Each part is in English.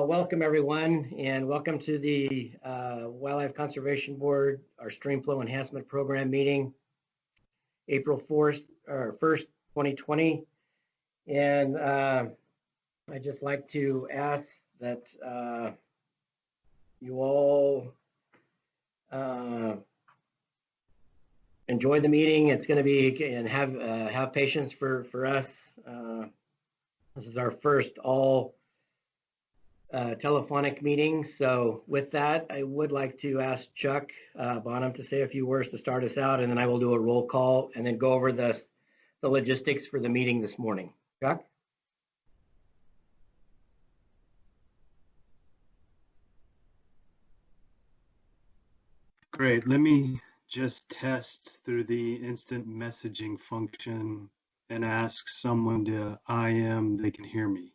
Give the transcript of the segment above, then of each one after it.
Welcome everyone, and welcome to the Wildlife Conservation Board, our Streamflow Enhancement Program meeting, April 4th, or 1st, 2020. And I'd just like to ask that you all enjoy the meeting. It's going to be, and have patience for us. This is our first all telephonic meeting. So with that, I would like to ask Chuck Bonham to say a few words to start us out, and then I will do a roll call and then go over the logistics for the meeting this morning. Chuck? Great. Let me just test through the instant messaging function and ask someone to IM they can hear me.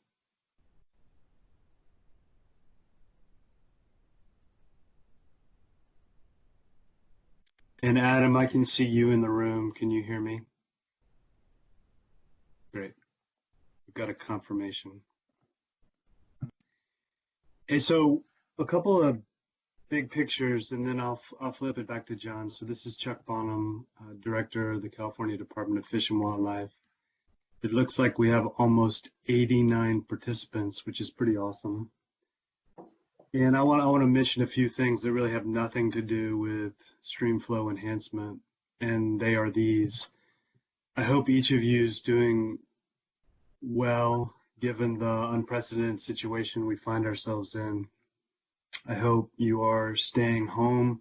And Adam, I can see you in the room. Can you hear me? Great. We've got a confirmation. Hey, so a couple of big pictures, and then I'll flip it back to John. So this is Chuck Bonham, Director of the California Department of Fish and Wildlife. It looks like we have almost 89 participants, which is pretty awesome. And I want to mention a few things that really have nothing to do with Streamflow enhancement, and they are these. I hope each of you is doing well, given the unprecedented situation we find ourselves in. I hope you are staying home,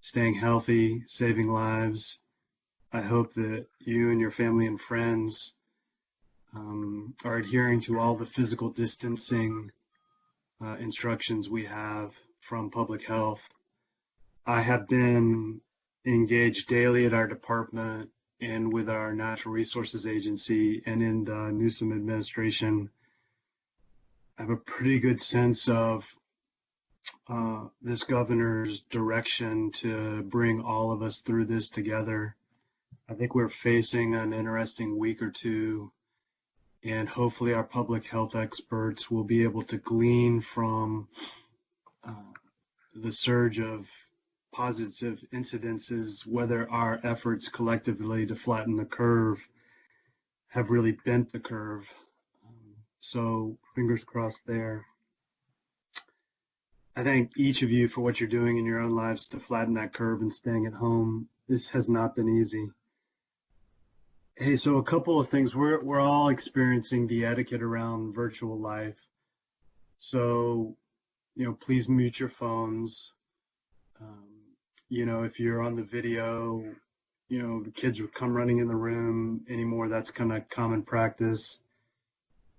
staying healthy, saving lives. I hope that you and your family and friends are adhering to all the physical distancing instructions we have from public health. I have been engaged daily at our department and with our Natural Resources Agency and in the Newsom administration. I have a pretty good sense of this governor's direction to bring all of us through this together. I think we're facing an interesting week or two, and hopefully our public health experts will be able to glean from the surge of positive incidences whether our efforts collectively to flatten the curve have really bent the curve. So fingers crossed there. I thank each of you for what you're doing in your own lives to flatten that curve and staying at home. This has not been easy. Hey, so a couple of things. We're all experiencing the etiquette around virtual life. So, please mute your phones. If you're on the video, the kids would come running in the room anymore. That's kind of common practice.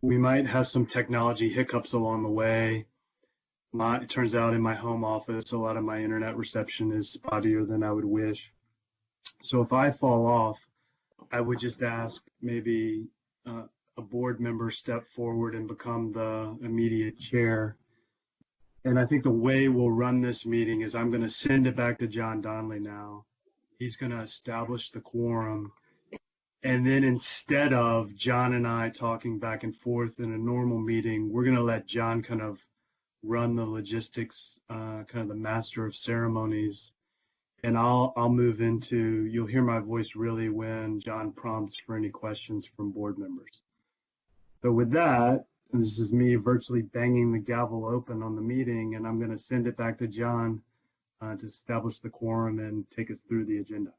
We might have some technology hiccups along the way. It turns out in my home office, a lot of my internet reception is spottier than I would wish. So if I fall off, I would just ask maybe a board member step forward and become the immediate chair. And I think the way we'll run this meeting is I'm going to send it back to John Donnelly now. He's going to establish the quorum. And then instead of John and I talking back and forth in a normal meeting, we're going to let John kind of run the logistics, kind of the master of ceremonies. And I'll move into, you'll hear my voice really when John prompts for any questions from board members. So with that, and this is me virtually banging the gavel open on the meeting, and I'm going to send it back to John to establish the quorum and take us through the agenda.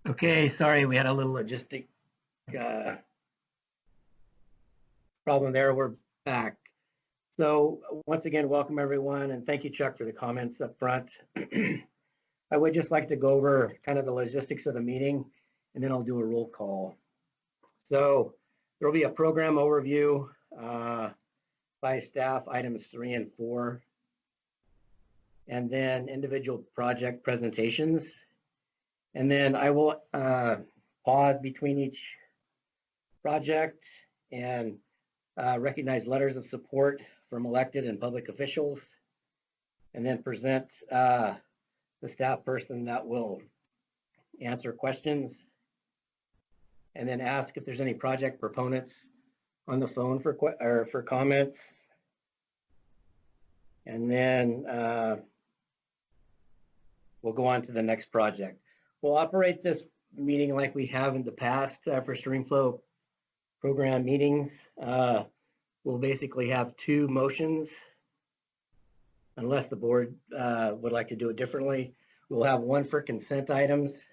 Okay, sorry, we had a little logistic problem there. We're back. So once again, welcome everyone, and thank you, Chuck, for the comments up front. I would just like to go over kind of the logistics of the meeting, and then I'll do a roll call. So there'll be a program overview by staff, items 3 and 4, and then individual project presentations. And then I will pause between each project and recognize letters of support from elected and public officials, and then present the staff person that will answer questions, and then ask if there's any project proponents on the phone for comments. And then we'll go on to the next project. We'll operate this meeting like we have in the past for StreamFlow program meetings. We'll basically have 2 motions, unless the board would like to do it differently. We'll have 1 for consent items,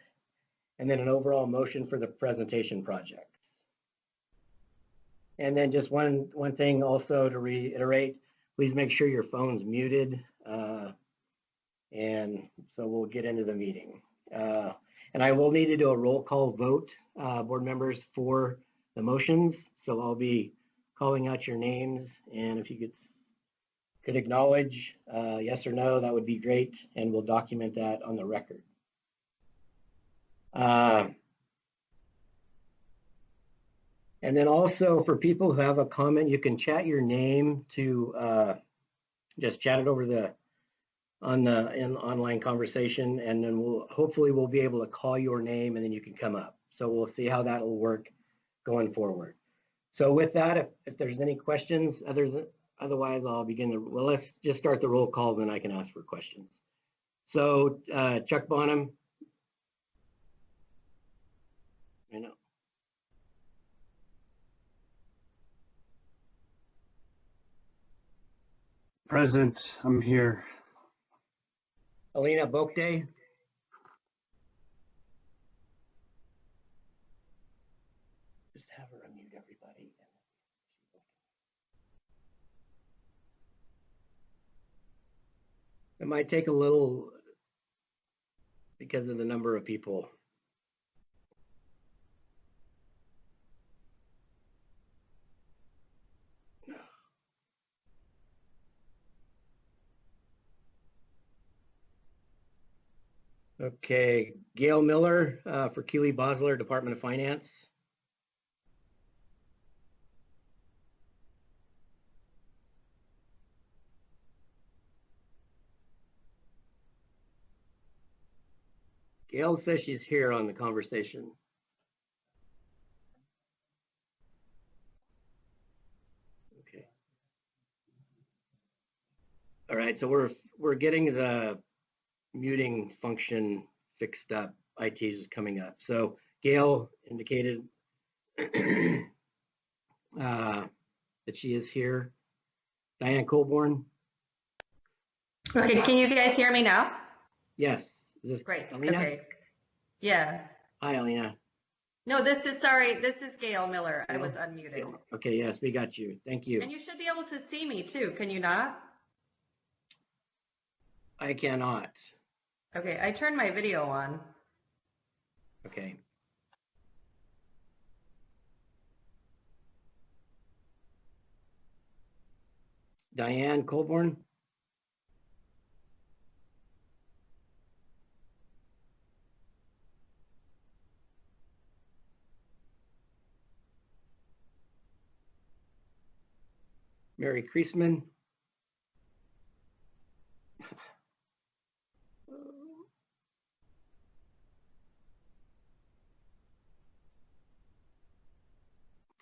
and then an overall motion for the presentation project. And then just one thing also to reiterate, please make sure your phone's muted. And so we'll get into the meeting. And I will need to do a roll call vote, board members, for the motions. So I'll be calling out your names, and if you could acknowledge yes or no, that would be great, and we'll document that on the record. And then also for people who have a comment, you can chat your name to just chat it over in online conversation, and then hopefully we'll be able to call your name and then you can come up. So we'll see how that will work going forward. So with that, if there's any questions, otherwise I'll begin well, let's just start the roll call, then I can ask for questions. So Chuck Bonham. I know. Present, I'm here. Alina Bokde. Just have her unmute everybody. It might take a little because of the number of people. Okay, Gail Miller for Keeley Bosler, Department of Finance. Gail says she's here on the conversation. Okay. All right, so we're getting the muting function fixed up. IT is coming up. So Gail indicated that she is here. Diane Colborn. Okay, can you guys hear me now? Yes. Is this great? Alina? Okay. Yeah. Hi, Alina. No, this is Gail Miller. Gail? I was unmuted. Okay, yes, we got you. Thank you. And you should be able to see me too. Can you not? I cannot. Okay, I turned my video on. Okay. Diane Colborn. Mary Kreisman.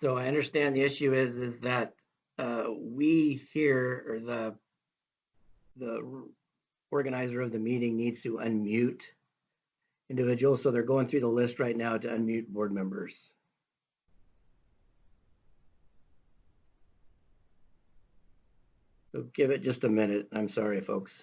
So I understand the issue is that we here, or the organizer of the meeting needs to unmute individuals. So they're going through the list right now to unmute board members. So give it just a minute. I'm sorry, folks.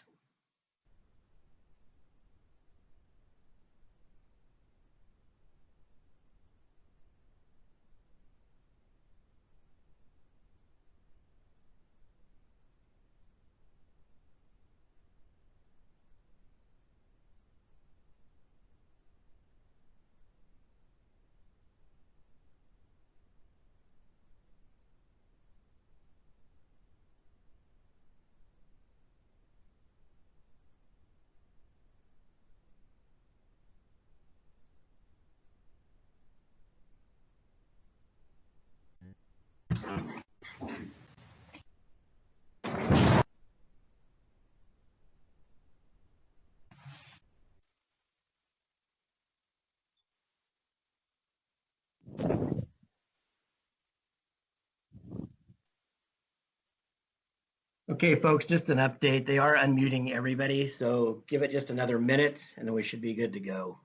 Okay, folks, just an update. They are unmuting everybody, so give it just another minute and then we should be good to go.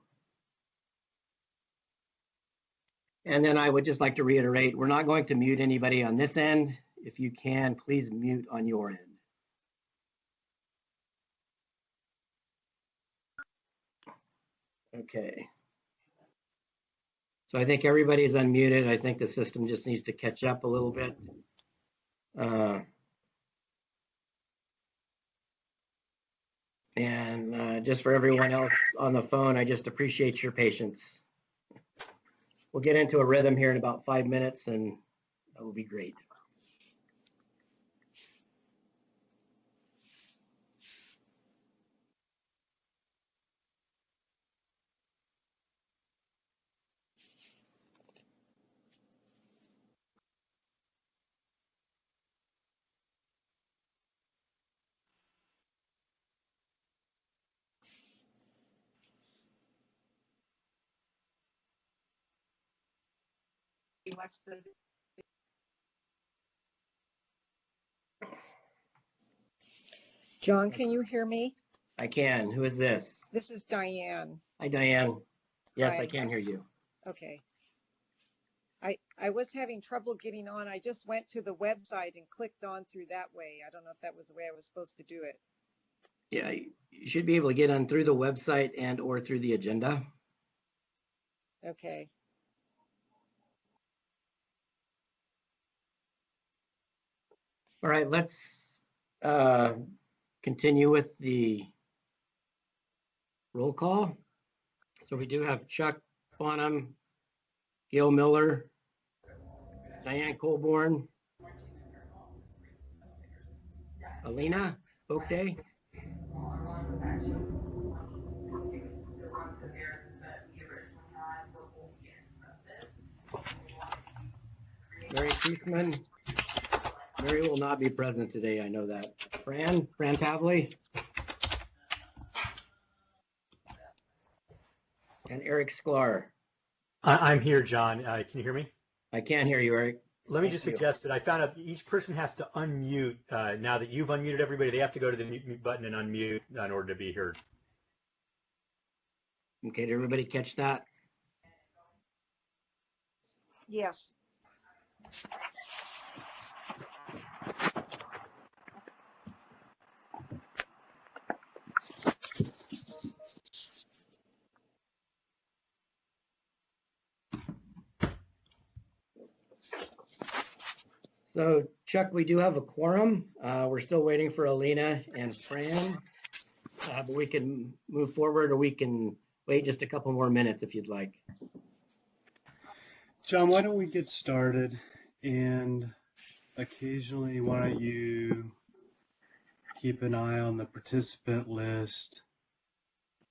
And then I would just like to reiterate, we're not going to mute anybody on this end. If you can, please mute on your end. Okay. So I think everybody's unmuted. I think the system just needs to catch up a little bit. Just for everyone else on the phone, I just appreciate your patience. We'll get into a rhythm here in about 5 minutes and that will be great. John, can you hear me? I can. Who is this? This is Diane. Hi, Diane. Yes, Hi. I can hear you. Okay. I was having trouble getting on. I just went to the website and clicked on through that way. I don't know if that was the way I was supposed to do it. Yeah, you should be able to get on through the website and or through the agenda. Okay. All right, let's continue with the roll call. So we do have Chuck Bonham, Gail Miller, Diane Colborn, Alina Oakday, Mary Priestman. Mary will not be present today, I know that. Fran Pavley, and Eric Sklar. I'm here, John. Can you hear me? I can't hear you, Eric. Let me just suggest that I found out each person has to unmute. Now that you've unmuted everybody, they have to go to the mute button and unmute in order to be heard. Okay, did everybody catch that? Yes. So Chuck, we do have a quorum. We're still waiting for Alina and Fran, but we can move forward or we can wait just a couple more minutes if you'd like. John, why don't we get started? And occasionally, why don't you keep an eye on the participant list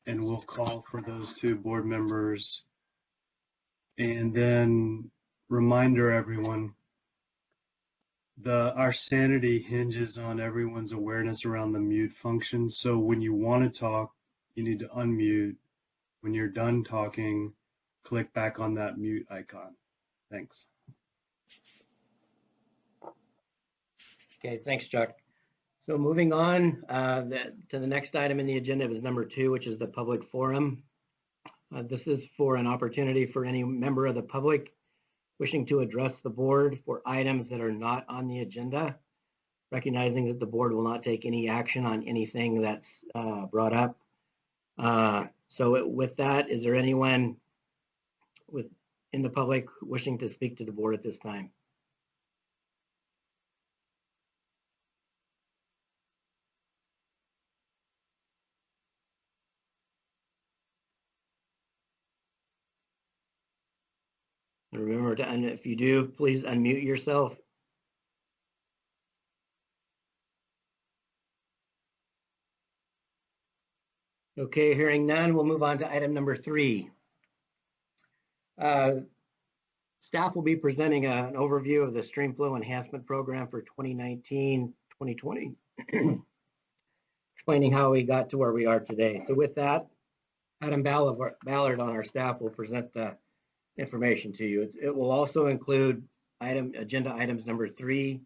and we'll call for those two board members. And then reminder everyone, our sanity hinges on everyone's awareness around the mute function. So when you want to talk, you need to unmute. When you're done talking, click back on that mute icon. Thanks. Okay, thanks, Chuck. So moving on to the next item in the agenda is number 2, which is the public forum. This is for an opportunity for any member of the public wishing to address the board for items that are not on the agenda, recognizing that the board will not take any action on anything that's brought up. So with that, is there anyone in the public wishing to speak to the board at this time? And remember to, and if you do, please unmute yourself. Okay, hearing none, we'll move on to item number 3. Staff will be presenting an overview of the Streamflow Enhancement Program for 2019-2020, explaining how we got to where we are today. So with that, Adam Ballard on our staff will present the information to you. It will also include agenda items number 3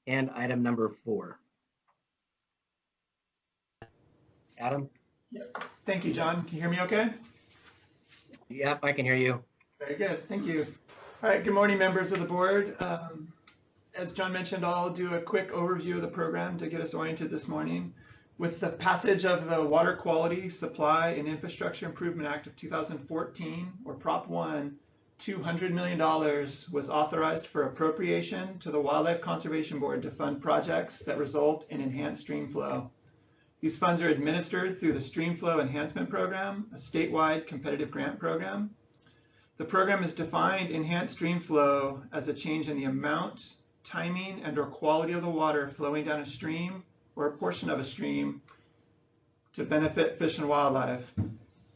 and item number 4. Adam? Thank you, John. Can you hear me okay? Yep, I can hear you. Very good. Thank you. All right. Good morning, members of the board. As John mentioned, I'll do a quick overview of the program to get us oriented this morning. With the passage of the Water Quality, Supply, and Infrastructure Improvement Act of 2014, or Prop 1, $200 million was authorized for appropriation to the Wildlife Conservation Board to fund projects that result in enhanced stream flow. These funds are administered through the Stream Flow Enhancement Program, a statewide competitive grant program. The program is defined enhanced stream flow as a change in the amount, timing, and/or quality of the water flowing down a stream or a portion of a stream to benefit fish and wildlife.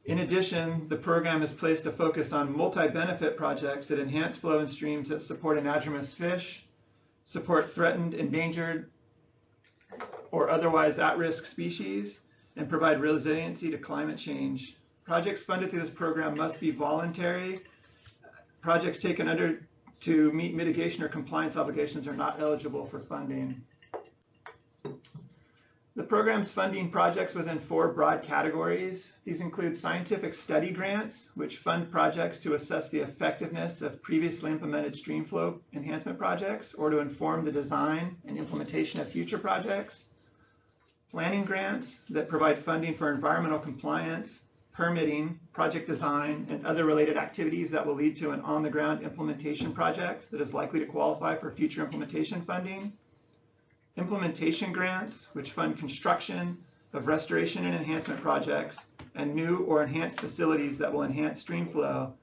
In addition, the program has placed a focus on multi-benefit projects that enhance flow in streams that support anadromous fish, support threatened, endangered, or otherwise at-risk species, and provide resiliency to climate change. Projects funded through this program must be voluntary. Projects taken under to meet mitigation or compliance obligations are not eligible for funding. The program's funding projects within 4 broad categories. These include scientific study grants, which fund projects to assess the effectiveness of previously implemented stream flow enhancement projects or to inform the design and implementation of future projects. Planning grants that provide funding for environmental compliance, permitting, project design, and other related activities that will lead to an on-the-ground implementation project that is likely to qualify for future implementation funding. Implementation grants, which fund construction of restoration and enhancement projects and new or enhanced facilities that will enhance stream flow.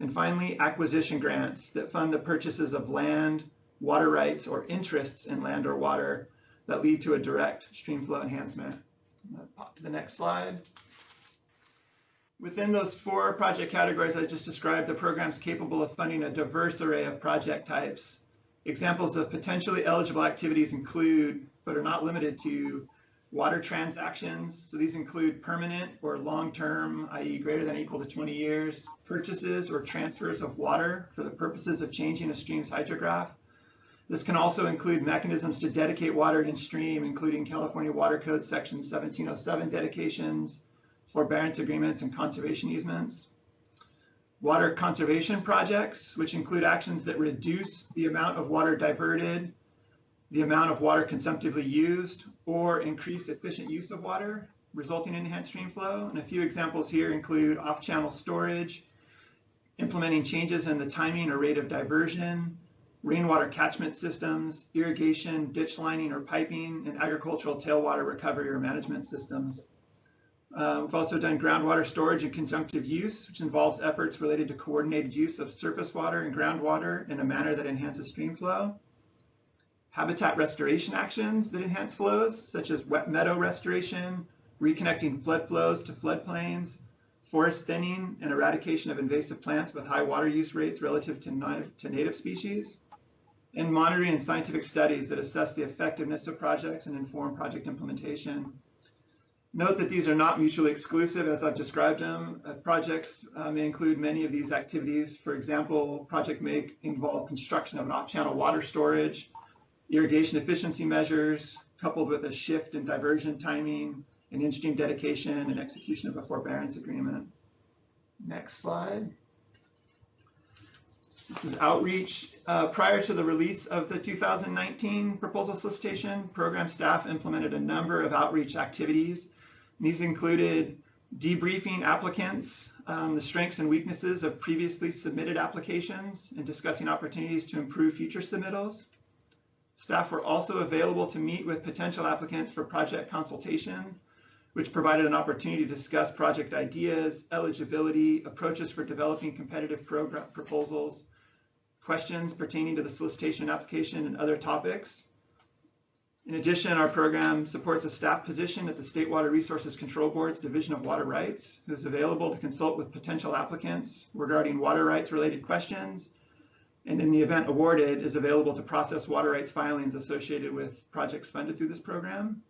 And finally, acquisition grants that fund the purchases of land, water rights, or interests in land or water that lead to a direct stream flow enhancement. I'm going to pop to the next slide. Within those 4 project categories I just described, the program is capable of funding a diverse array of project types. Examples of potentially eligible activities include, but are not limited to, water transactions. So these include permanent or long-term, i.e. greater than or equal to 20 years, purchases or transfers of water for the purposes of changing a stream's hydrograph. This can also include mechanisms to dedicate water in stream, including California Water Code Section 1707 dedications, forbearance agreements, and conservation easements. Water conservation projects, which include actions that reduce the amount of water diverted, the amount of water consumptively used, or increase efficient use of water, resulting in enhanced stream flow. And a few examples here include off-channel storage, implementing changes in the timing or rate of diversion, rainwater catchment systems, irrigation, ditch lining or piping, and agricultural tailwater recovery or management systems. We've also done groundwater storage and conjunctive use, which involves efforts related to coordinated use of surface water and groundwater in a manner that enhances stream flow. Habitat restoration actions that enhance flows, such as wet meadow restoration, reconnecting flood flows to floodplains, forest thinning, and eradication of invasive plants with high water use rates relative to native species, and monitoring and scientific studies that assess the effectiveness of projects and inform project implementation. Note that these are not mutually exclusive as I've described them. Projects may include many of these activities. For example, project may involve construction of an off-channel water storage, irrigation efficiency measures, coupled with a shift in diversion timing, and in-stream dedication and execution of a forbearance agreement. Next slide. This is outreach. Prior to the release of the 2019 proposal solicitation, program staff implemented a number of outreach activities. These included debriefing applicants, the strengths and weaknesses of previously submitted applications, and discussing opportunities to improve future submittals. Staff were also available to meet with potential applicants for project consultation, which provided an opportunity to discuss project ideas, eligibility, approaches for developing competitive program proposals, questions pertaining to the solicitation application, and other topics. In addition, our program supports a staff position at the State Water Resources Control Board's Division of Water Rights, who is available to consult with potential applicants regarding water rights related questions, and in the event awarded, is available to process water rights filings associated with projects funded through this program.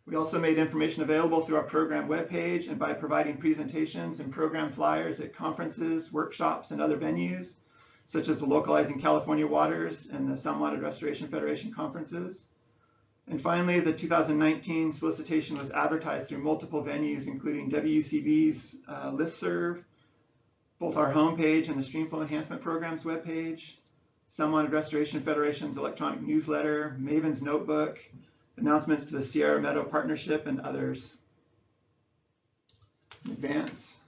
We also made information available through our program webpage and by providing presentations and program flyers at conferences, workshops, and other venues, such as the Localizing California Waters and the Salmon Restoration Federation conferences. And finally, the 2019 solicitation was advertised through multiple venues, including WCB's listserv, both our homepage and the Streamflow Enhancement Program's webpage, Salmon Restoration Federation's electronic newsletter, Maven's Notebook, announcements to the Sierra Meadow Partnership, and others. Advance.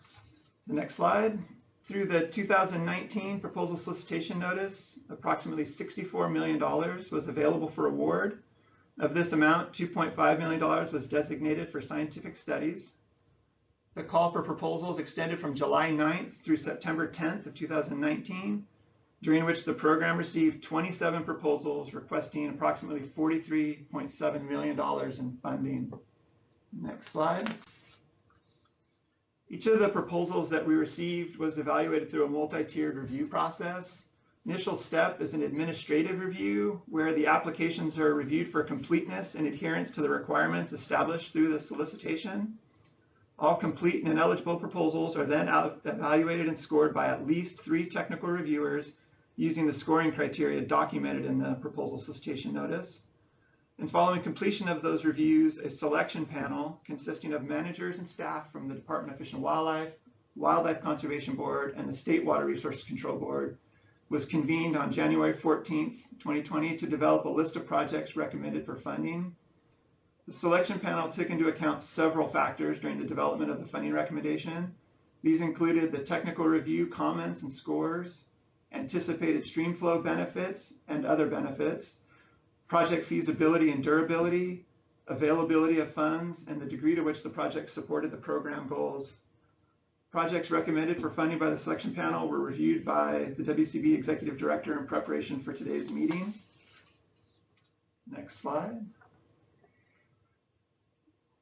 The next slide. Through the 2019 proposal solicitation notice, approximately $64 million was available for award. Of this amount, $2.5 million was designated for scientific studies. The call for proposals extended from July 9th through September 10th of 2019, during which the program received 27 proposals requesting approximately $43.7 million in funding. Next slide. Each of the proposals that we received was evaluated through a multi-tiered review process. Initial step is an administrative review where the applications are reviewed for completeness and adherence to the requirements established through the solicitation. All complete and ineligible proposals are then evaluated and scored by at least 3 technical reviewers using the scoring criteria documented in the proposal solicitation notice. And following completion of those reviews, a selection panel consisting of managers and staff from the Department of Fish and Wildlife, Wildlife Conservation Board, and the State Water Resources Control Board was convened on January 14th, 2020 to develop a list of projects recommended for funding. The selection panel took into account several factors during the development of the funding recommendation. These included the technical review comments and scores, anticipated stream flow benefits and other benefits, project feasibility and durability, availability of funds, and the degree to which the project supported the program goals. Projects recommended for funding by the selection panel were reviewed by the WCB Executive Director in preparation for today's meeting. Next slide.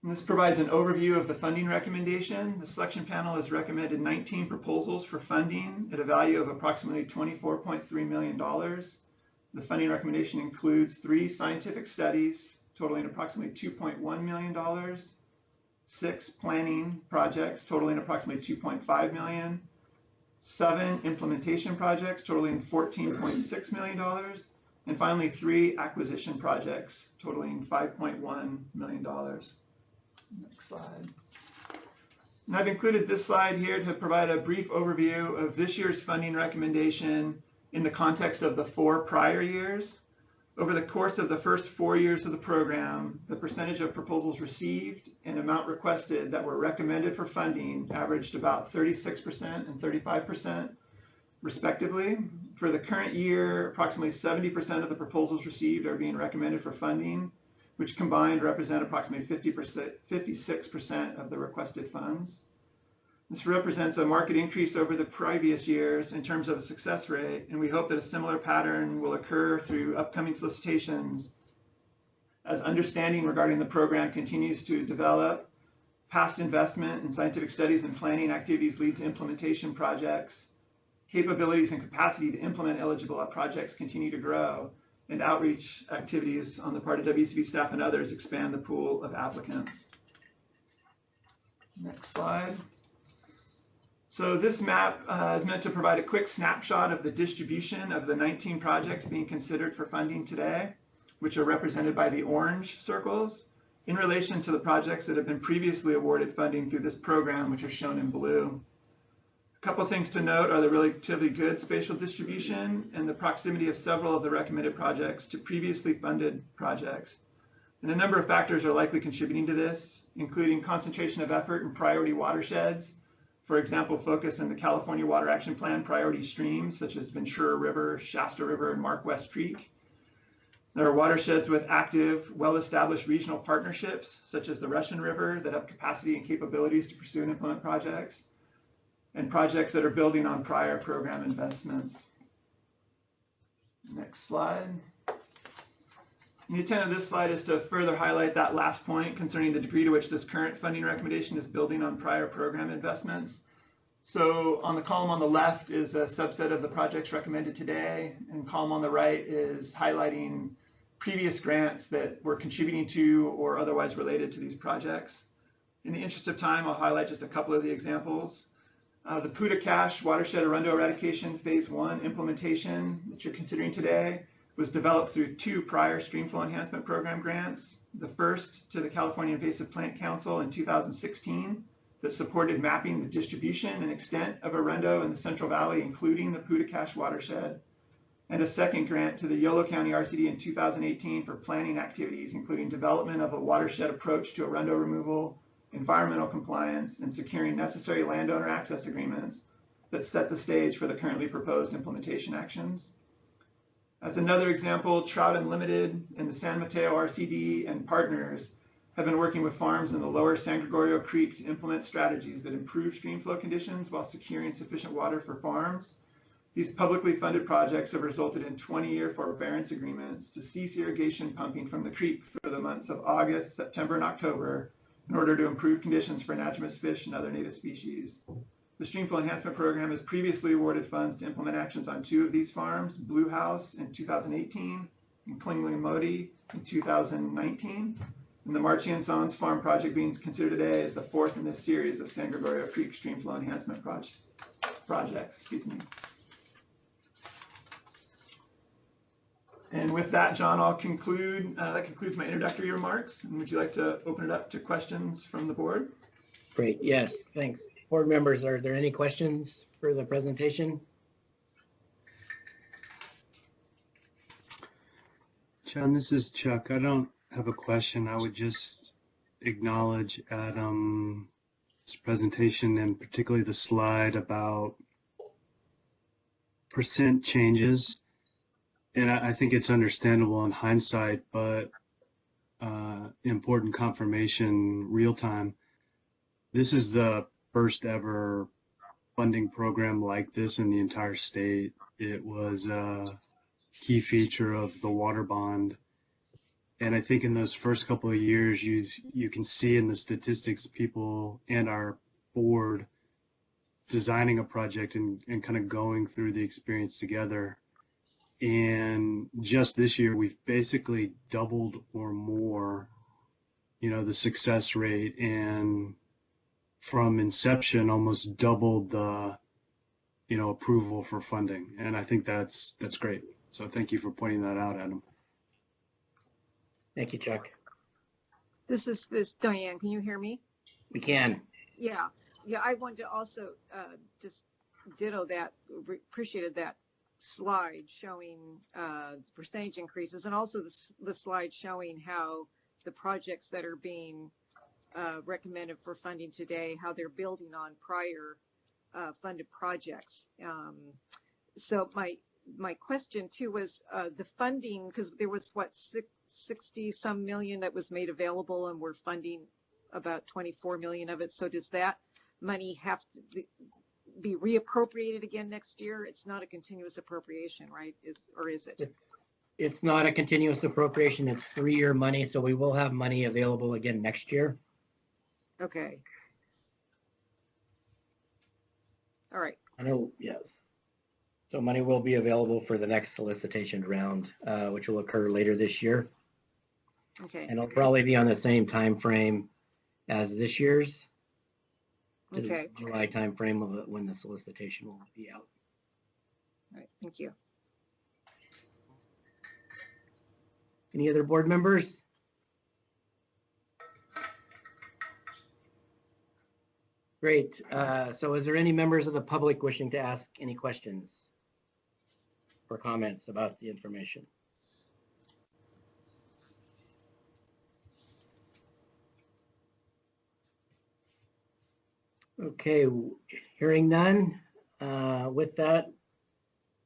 And this provides an overview of the funding recommendation. The selection panel has recommended 19 proposals for funding at a value of approximately $24.3 million. The funding recommendation includes 3 scientific studies totaling approximately $2.1 million, 6 planning projects totaling approximately $2.5 million, 7 implementation projects totaling $14.6 million, and finally 3 acquisition projects totaling $5.1 million. Next slide. And I've included this slide here to provide a brief overview of this year's funding recommendation in the context of the 4 prior years. Over the course of the first 4 years of the program, the percentage of proposals received and amount requested that were recommended for funding averaged about 36% and 35% respectively. For the current year, approximately 70% of the proposals received are being recommended for funding, which combined represent approximately 56% of the requested funds. This represents a marked increase over the previous years in terms of the success rate, and we hope that a similar pattern will occur through upcoming solicitations as understanding regarding the program continues to develop. Past investment in scientific studies and planning activities lead to implementation projects. Capabilities and capacity to implement eligible projects continue to grow, and outreach activities on the part of WCB staff and others expand the pool of applicants. Next slide. So this map is meant to provide a quick snapshot of the distribution of the 19 projects being considered for funding today, which are represented by the orange circles, in relation to the projects that have been previously awarded funding through this program, which are shown in blue. A couple of things to note are the relatively good spatial distribution and the proximity of several of the recommended projects to previously funded projects. And a number of factors are likely contributing to this, including concentration of effort in priority watersheds. For example, focus in the California Water Action Plan priority streams, such as Ventura River, Shasta River, and Mark West Creek. There are watersheds with active, well-established regional partnerships, such as the Russian River, that have capacity and capabilities to pursue and implement projects, and projects that are building on prior program investments. Next slide. The intent of this slide is to further highlight that last point concerning the degree to which this current funding recommendation is building on prior program investments. So on the column on the left is a subset of the projects recommended today, and column on the right is highlighting previous grants that were contributing to or otherwise related to these projects. In the interest of time, I'll highlight just a couple of the examples. The Puda Cache Watershed Arundo Eradication Phase 1 implementation that you're considering today was developed through 2 prior streamflow enhancement program grants. The first to the California Invasive Plant Council in 2016 that supported mapping the distribution and extent of Arendo in the Central Valley, including the Putacash watershed. And a second grant to the Yolo County RCD in 2018 for planning activities, including development of a watershed approach to Arendo removal, environmental compliance, and securing necessary landowner access agreements that set the stage for the currently proposed implementation actions. As another example, Trout Unlimited and the San Mateo RCD and partners have been working with farms in the lower San Gregorio Creek to implement strategies that improve stream flow conditions while securing sufficient water for farms. These publicly funded projects have resulted in 20-year forbearance agreements to cease irrigation pumping from the creek for the months of August, September, and October in order to improve conditions for anadromous fish and other native species. The Streamflow Enhancement Program has previously awarded funds to implement actions on 2 of these farms, Blue House in 2018 and Klingling and Modi in 2019. And the Marchi and Sons Farm project being considered today is the 4th in this series of San Gregorio Creek Streamflow Enhancement projects. Excuse me. And with that, John, I'll conclude. That concludes my introductory remarks. And would you like to open it up to questions from the board? Great, yes, thanks. Board members, are there any questions for the presentation? John, this is Chuck. I don't have a question. I would just acknowledge Adam's presentation and particularly the slide about percent changes. And I think it's understandable in hindsight, but important confirmation real time. This is the first ever funding program like this in the entire state. It was a key feature of the water bond. And I think in those first couple of years, you can see in the statistics, people and our board designing a project and kind of going through the experience together. And just this year, we've basically doubled or more, the success rate, and from inception, almost doubled the, approval for funding. And I think that's great. So thank you for pointing that out, Adam. Thank you, Chuck. This is Diane. Can you hear me? We can. Yeah. I wanted to also just ditto that. Appreciated that slide showing percentage increases, and also the slide showing how the projects that are being recommended for funding today, how they're building on prior funded projects. So my question too was the funding, because there was 60 some million that was made available, and we're funding about 24 million of it. So does that money have to be reappropriated again next year? It's not a continuous appropriation, right? Or is it? It's not a continuous appropriation. It's 3-year money, so we will have money available again next year. Okay. All right. I know, yes. So money will be available for the next solicitation round, which will occur later this year. Okay. And it'll probably be on the same time frame as this year's. Okay. July time frame of when the solicitation will be out. All right. Thank you. Any other board members? Great. So is there any members of the public wishing to ask any questions or comments about the information? Okay, hearing none. With that,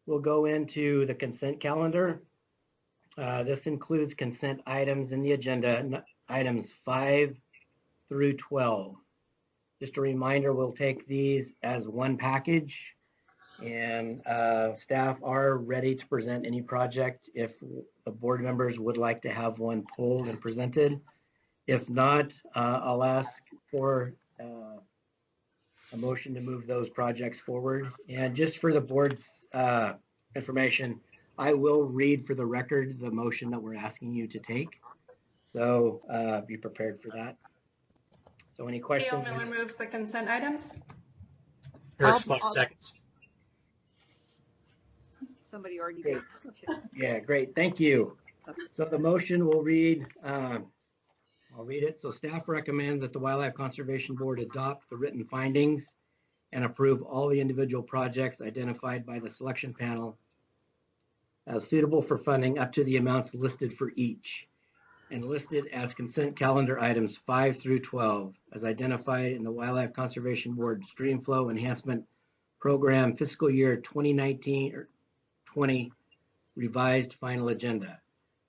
we'll go into the consent calendar. This includes consent items in the agenda, items 5 through 12. Just a reminder, we'll take these as one package, and staff are ready to present any project if the board members would like to have one pulled and presented. If not, I'll ask for a motion to move those projects forward. And just for the board's information, I will read for the record the motion that we're asking you to take. So be prepared for that. So any questions? Gail Miller moves the consent items. Eric Spike seconds. Somebody already did. Okay. Yeah, great. Thank you. So the motion will read, I'll read it. So staff recommends that the Wildlife Conservation Board adopt the written findings and approve all the individual projects identified by the selection panel as suitable for funding up to the amounts listed for each and listed as consent calendar items 5 through 12 as identified in the Wildlife Conservation Board Stream Flow Enhancement Program fiscal year 2019 or 20 revised final agenda.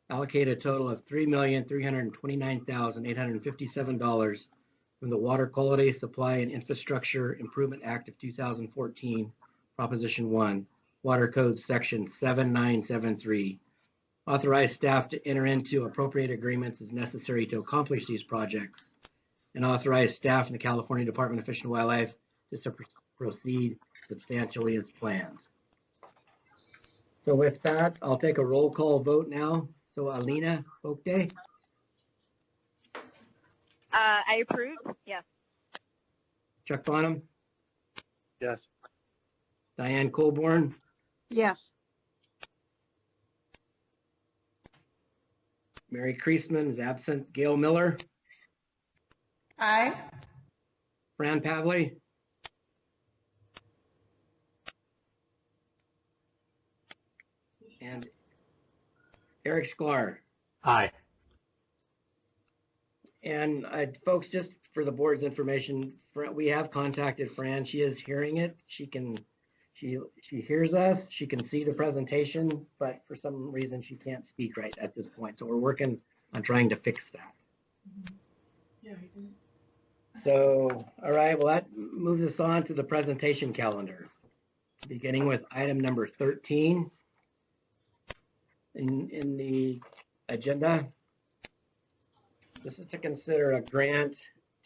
Allocate a total of $3,329,857 from the Water Quality Supply and Infrastructure Improvement Act of 2014, Proposition 1, Water Code Section 7973. Authorize staff to enter into appropriate agreements as necessary to accomplish these projects, and authorize staff in the California Department of Fish and Wildlife to proceed substantially as planned. So with that, I'll take a roll call vote now. So Alina Oakday, I approve. Yes. Chuck Bonham, Yes. Diane Colborn, Yes. Mary Kreisman is absent, Gail Miller, Aye. Fran Pavley, and Eric Sklar. Aye. And folks, just for the board's information, we have contacted Fran. She is hearing it. She hears us. She can see the presentation, but for some reason she can't speak right at this point. So we're working on trying to fix that. Yeah, I did. So, all right, well, that moves us on to the presentation calendar, beginning with item number 13 in the agenda. This is to consider a grant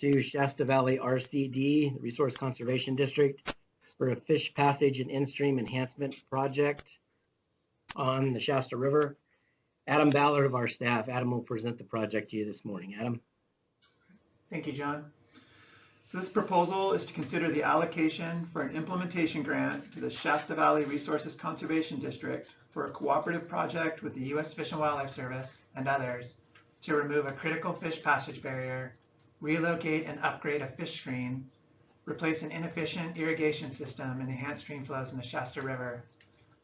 to Shasta Valley RCD, Resource Conservation District, for a fish passage and in-stream enhancement project on the Shasta River. Adam Ballard of our staff. Adam will present the project to you this morning. Adam. Thank you, John. So this proposal is to consider the allocation for an implementation grant to the Shasta Valley Resources Conservation District for a cooperative project with the U.S. Fish and Wildlife Service and others to remove a critical fish passage barrier, relocate and upgrade a fish screen, replace an inefficient irrigation system, and enhance stream flows in the Shasta River.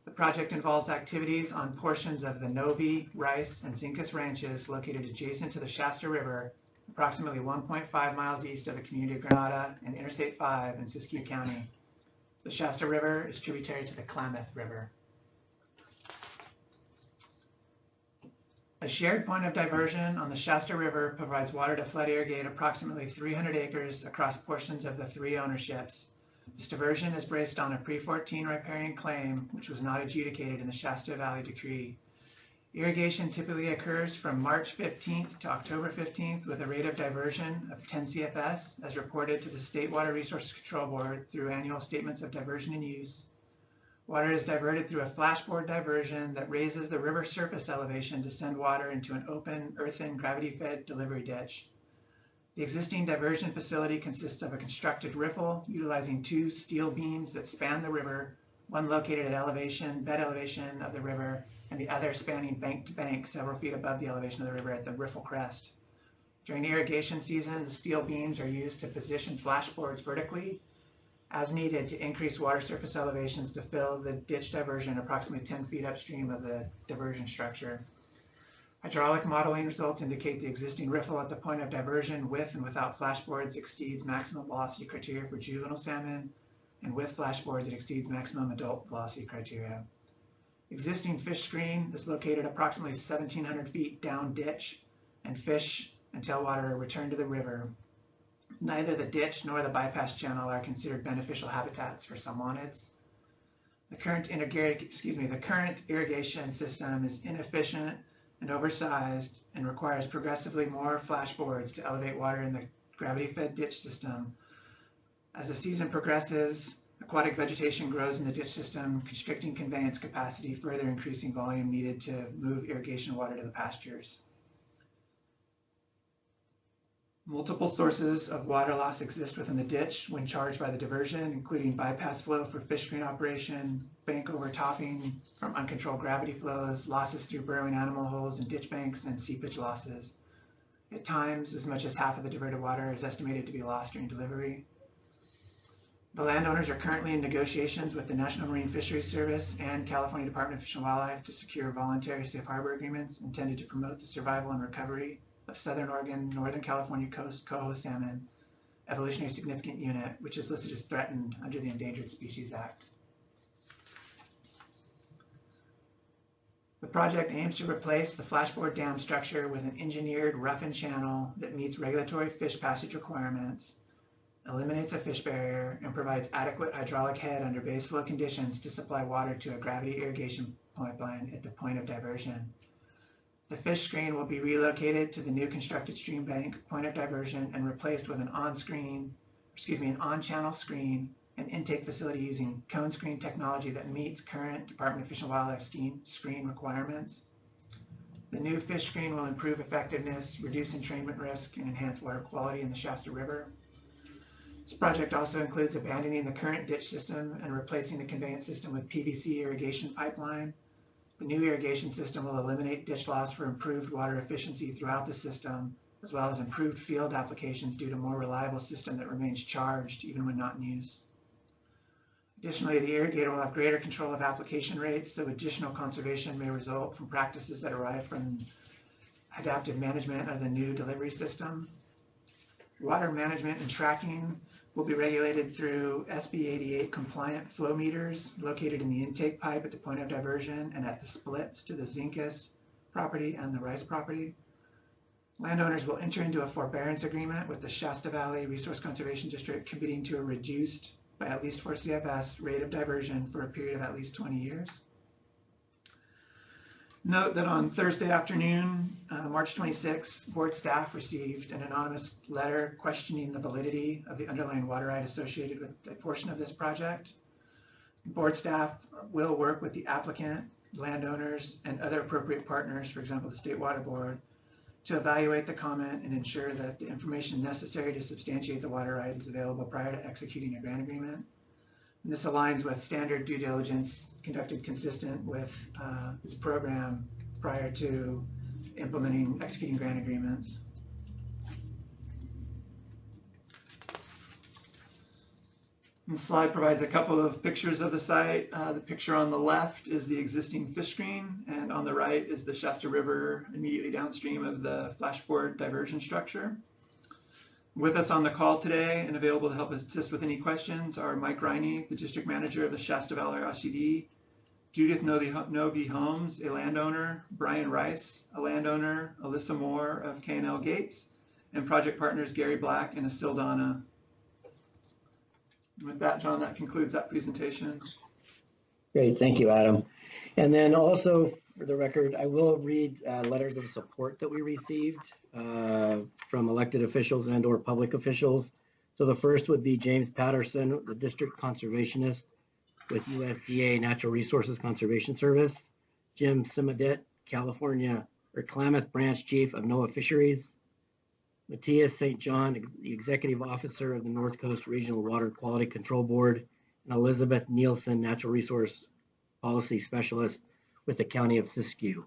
The project involves activities on portions of the Novi, Rice, and Zincus ranches located adjacent to the Shasta River, approximately 1.5 miles east of the community of Granada and Interstate 5 in Siskiyou County. The Shasta River is tributary to the Klamath River. A shared point of diversion on the Shasta River provides water to flood irrigate approximately 300 acres across portions of the 3 ownerships. This diversion is based on a pre-14 riparian claim, which was not adjudicated in the Shasta Valley Decree. Irrigation typically occurs from March 15th to October 15th with a rate of diversion of 10 CFS as reported to the State Water Resources Control Board through annual statements of diversion and use. Water is diverted through a flashboard diversion that raises the river surface elevation to send water into an open, earthen, gravity-fed delivery ditch. The existing diversion facility consists of a constructed riffle utilizing 2 steel beams that span the river, one located at bed elevation of the river, and the other spanning bank to bank several feet above the elevation of the river at the riffle crest. During irrigation season, the steel beams are used to position flashboards vertically as needed to increase water surface elevations to fill the ditch diversion approximately 10 feet upstream of the diversion structure. Hydraulic modeling results indicate the existing riffle at the point of diversion with and without flashboards exceeds maximum velocity criteria for juvenile salmon, and with flashboards it exceeds maximum adult velocity criteria. Existing fish screen is located approximately 1,700 feet down ditch, and fish and tailwater return to the river. Neither the ditch nor the bypass channel are considered beneficial habitats for salmonids. The current irrigation system is inefficient and oversized and requires progressively more flashboards to elevate water in the gravity-fed ditch system. As the season progresses, aquatic vegetation grows in the ditch system, constricting conveyance capacity, further increasing volume needed to move irrigation water to the pastures. Multiple sources of water loss exist within the ditch when charged by the diversion, including bypass flow for fish screen operation, bank overtopping from uncontrolled gravity flows, losses through burrowing animal holes and ditch banks, and seepage losses. At times, as much as half of the diverted water is estimated to be lost during delivery. The landowners are currently in negotiations with the National Marine Fisheries Service and California Department of Fish and Wildlife to secure voluntary safe harbor agreements intended to promote the survival and recovery of Southern Oregon, Northern California coast coho salmon, evolutionary significant unit, which is listed as threatened under the Endangered Species Act. The project aims to replace the flashboard dam structure with an engineered roughened channel that meets regulatory fish passage requirements, eliminates a fish barrier, and provides adequate hydraulic head under base flow conditions to supply water to a gravity irrigation pipeline at the point of diversion. The fish screen will be relocated to the new constructed stream bank point of diversion and replaced with an on-channel screen and intake facility using cone screen technology that meets current Department of Fish and Wildlife screen requirements. The new fish screen will improve effectiveness, reduce entrainment risk, and enhance water quality in the Shasta River. This project also includes abandoning the current ditch system and replacing the conveyance system with PVC irrigation pipeline. The new irrigation system will eliminate ditch loss for improved water efficiency throughout the system, as well as improved field applications due to a more reliable system that remains charged even when not in use. Additionally, the irrigator will have greater control of application rates, so additional conservation may result from practices that arise from adaptive management of the new delivery system. Water management and tracking will be regulated through SB 88 compliant flow meters located in the intake pipe at the point of diversion and at the splits to the Zincus property and the Rice property. Landowners will enter into a forbearance agreement with the Shasta Valley Resource Conservation District committing to a reduced by at least 4 CFS rate of diversion for a period of at least 20 years. Note that on Thursday afternoon, March 26, board staff received an anonymous letter questioning the validity of the underlying water right associated with a portion of this project. Board staff will work with the applicant, landowners, and other appropriate partners, for example, the State Water Board, to evaluate the comment and ensure that the information necessary to substantiate the water right is available prior to executing a grant agreement. And this aligns with standard due diligence conducted consistent with this program prior to executing grant agreements. And the slide provides a couple of pictures of the site. The picture on the left is the existing fish screen, and on the right is the Shasta River immediately downstream of the flashboard diversion structure. With us on the call today and available to help assist with any questions are Mike Riney, the district manager of the Shasta Valley RCD, Judith Novi Holmes, a landowner, Brian Rice, a landowner, Alyssa Moore of K&L Gates, and project partners Gary Black and Asildana. With that, John, that concludes that presentation. Great, thank you, Adam. And then also, for the record, I will read letters of support that we received from elected officials and or public officials. So the first would be James Patterson, the district conservationist with USDA Natural Resources Conservation Service, Jim Simadet, California or Klamath Branch Chief of NOAA Fisheries, Matthias St. John, the Executive Officer of the North Coast Regional Water Quality Control Board, and Elizabeth Nielsen, Natural Resource Policy Specialist with the County of Siskiyou.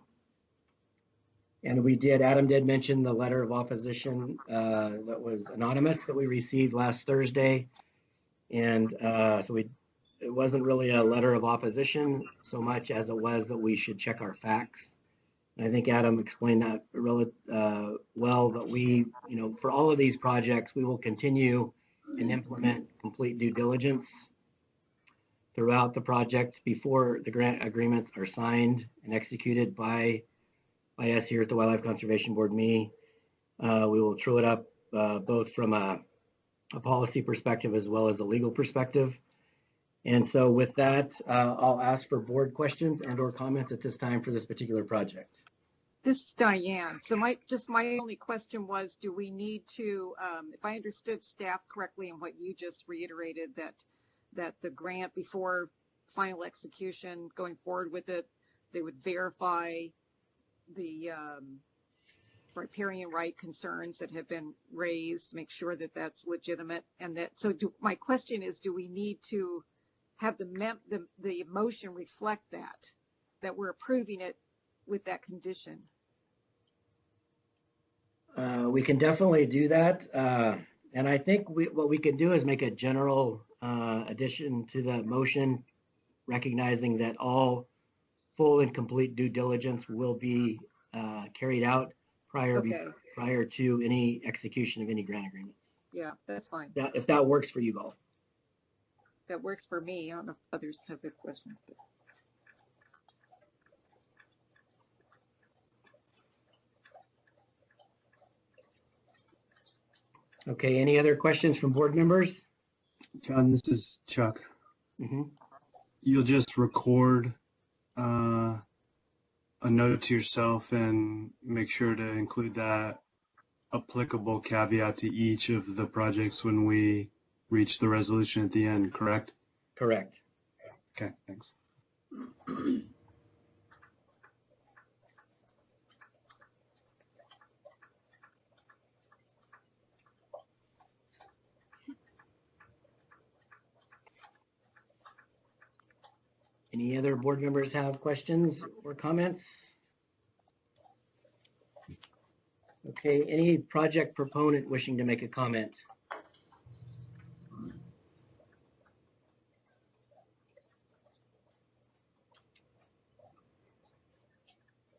And Adam did mention the letter of opposition that was anonymous that we received last Thursday. And it wasn't really a letter of opposition so much as it was that we should check our facts. And I think Adam explained that really well, but we, for all of these projects, we will continue and implement complete due diligence throughout the projects before the grant agreements are signed and executed by us here at the Wildlife Conservation Board, me. We will true it up both from a policy perspective as well as a legal perspective. And so with that, I'll ask for board questions and or comments at this time for this particular project. This is Diane. So my only question was, do we need to, if I understood staff correctly and what you just reiterated, that the grant before final execution going forward with it, they would verify the riparian right concerns that have been raised, make sure that that's legitimate. And that, so my question is, do we need to have the motion reflect that we're approving it with that condition? We can definitely do that. And I think what we can do is make a general addition to the motion, recognizing that all full and complete due diligence will be carried out prior to any execution of any grant agreements. Yeah, that's fine. If that works for you all. That works for me. I don't know if others have good questions. But... Okay, any other questions from board members? John, this is Chuck. You'll just record a note to yourself and make sure to include that applicable caveat to each of the projects when we reach the resolution at the end, correct? Correct. Okay, thanks. Any other board members have questions or comments? Okay, any project proponent wishing to make a comment?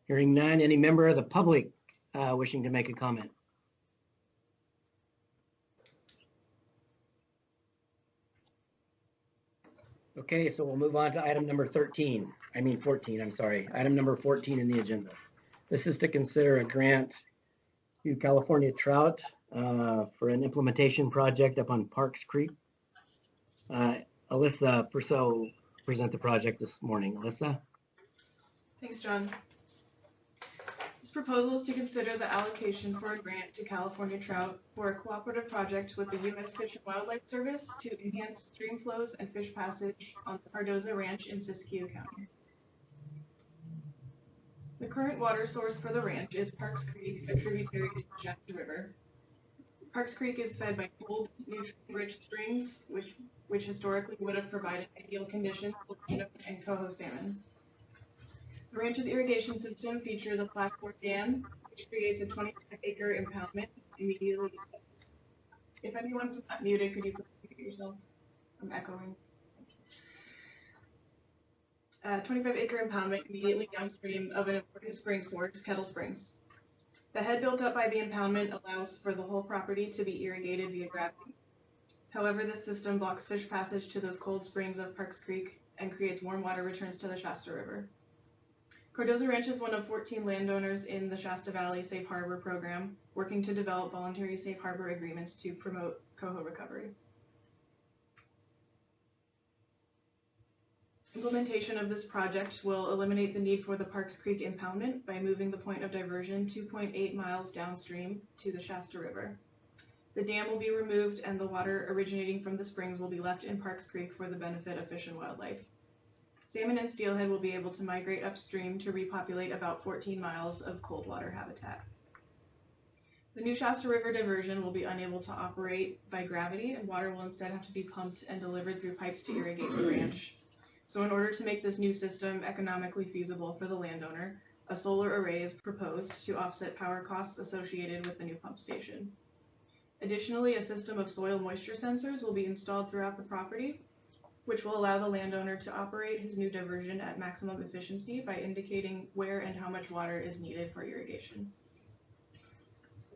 Hearing none, any member of the public wishing to make a comment? Okay, so we'll move on to item number 14, I'm sorry. Item number 14 in the agenda. This is to consider a grant to California Trout for an implementation project up on Parks Creek. Alyssa Purcell present the project this morning. Alyssa? Thanks, John. This proposal is to consider the allocation for a grant to California Trout for a cooperative project with the U.S. Fish and Wildlife Service to enhance stream flows and fish passage on the Cardozo Ranch in Siskiyou County. The current water source for the ranch is Parks Creek, a tributary to the Shasta River. Parks Creek is fed by cold, nutrient-rich springs, which historically would have provided ideal conditions for Chinook and coho salmon. The ranch's irrigation system features a flashboard dam, which creates a 25-acre impoundment immediately. If anyone's not muted, could you please mute yourself? I'm echoing. 25-acre impoundment immediately downstream of an important spring source, Kettle Springs. The head built up by the impoundment allows for the whole property to be irrigated via gravity. However, this system blocks fish passage to those cold springs of Parks Creek and creates warm water returns to the Shasta River. Cardozo Ranch is one of 14 landowners in the Shasta Valley Safe Harbor program, working to develop voluntary safe harbor agreements to promote coho recovery. Implementation of this project will eliminate the need for the Parks Creek impoundment by moving the point of diversion 2.8 miles downstream to the Shasta River. The dam will be removed and the water originating from the springs will be left in Parks Creek for the benefit of fish and wildlife. Salmon and steelhead will be able to migrate upstream to repopulate about 14 miles of cold water habitat. The new Shasta River diversion will be unable to operate by gravity, and water will instead have to be pumped and delivered through pipes to irrigate the ranch. So in order to make this new system economically feasible for the landowner, a solar array is proposed to offset power costs associated with the new pump station. Additionally, a system of soil moisture sensors will be installed throughout the property, which will allow the landowner to operate his new diversion at maximum efficiency by indicating where and how much water is needed for irrigation.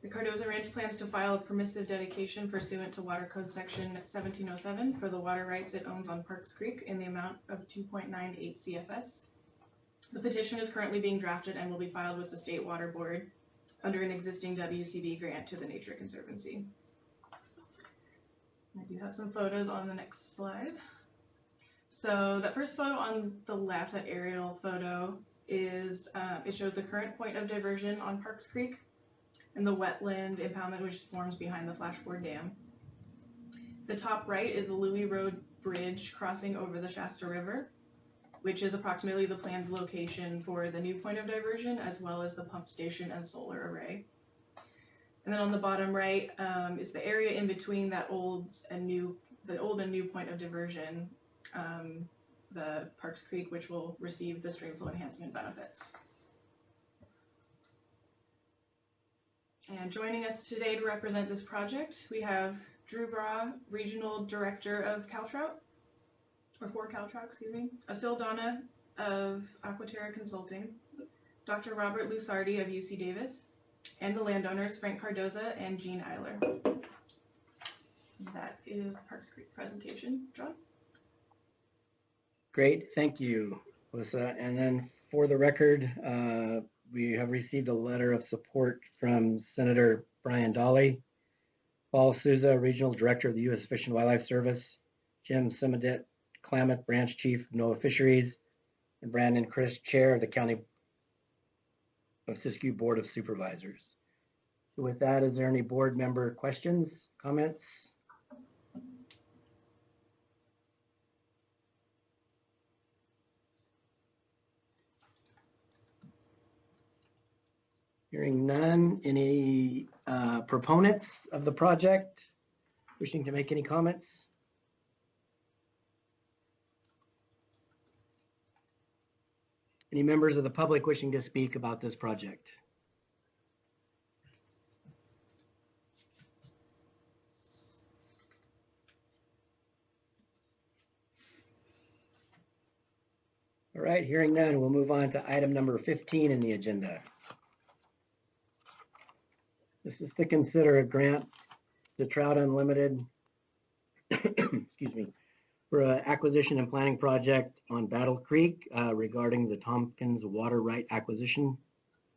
The Cardozo Ranch plans to file a permissive dedication pursuant to Water Code Section 1707 for the water rights it owns on Parks Creek in the amount of 2.98 CFS. The petition is currently being drafted and will be filed with the State Water Board under an existing WCB grant to the Nature Conservancy. I do have some photos on the next slide. So that first photo on the left, that aerial photo, is it shows the current point of diversion on Parks Creek and the wetland impoundment which forms behind the flashboard dam. The top right is the Louis Road Bridge crossing over the Shasta River, which is approximately the planned location for the new point of diversion, as well as the pump station and solar array. And then on the bottom right is the area in between that old and new point of diversion, the Parks Creek, which will receive the streamflow enhancement benefits. And joining us today to represent this project, we have Drew Bra, Regional Director of Caltrout, or for Caltrout, excuse me, Asil Donna of Aquaterra Consulting, Dr. Robert Lusardi of UC Davis, and the landowners Frank Cardoza and Jean Eiler. That is the Parks Creek presentation. John? Great, thank you, Alyssa. And then for the record, we have received a letter of support from Senator Brian Dolly, Paul Souza, Regional Director of the U.S. Fish and Wildlife Service, Jim Simonette, Klamath Branch Chief of NOAA Fisheries, and Brandon Chris, Chair of the County of Siskiyou Board of Supervisors. So with that, is there any board member questions, comments? Hearing none, any proponents of the project wishing to make any comments? Any members of the public wishing to speak about this project? All right, hearing none, we'll move on to item number 15 in the agenda. This is to consider a grant to Trout Unlimited, excuse me, for an acquisition and planning project on Battle Creek regarding the Tompkins water right acquisition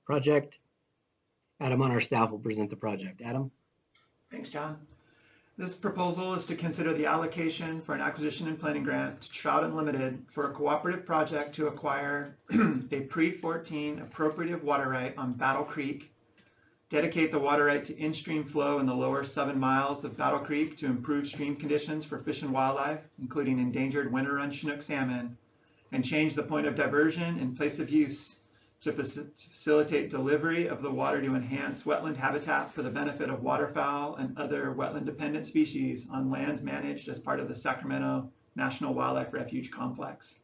project. Adam on our staff will present the project. Adam? Thanks, John. This proposal is to consider the allocation for an acquisition and planning grant to Trout Unlimited for a cooperative project to acquire a pre-14 appropriative water right on Battle Creek, dedicate the water right to in-stream flow in the lower 7 miles of Battle Creek to improve stream conditions for fish and wildlife, including endangered winter run Chinook salmon, and change the point of diversion and place of use to facilitate delivery of the water to enhance wetland habitat for the benefit of waterfowl and other wetland-dependent species on lands managed as part of the Sacramento National Wildlife Refuge Complex.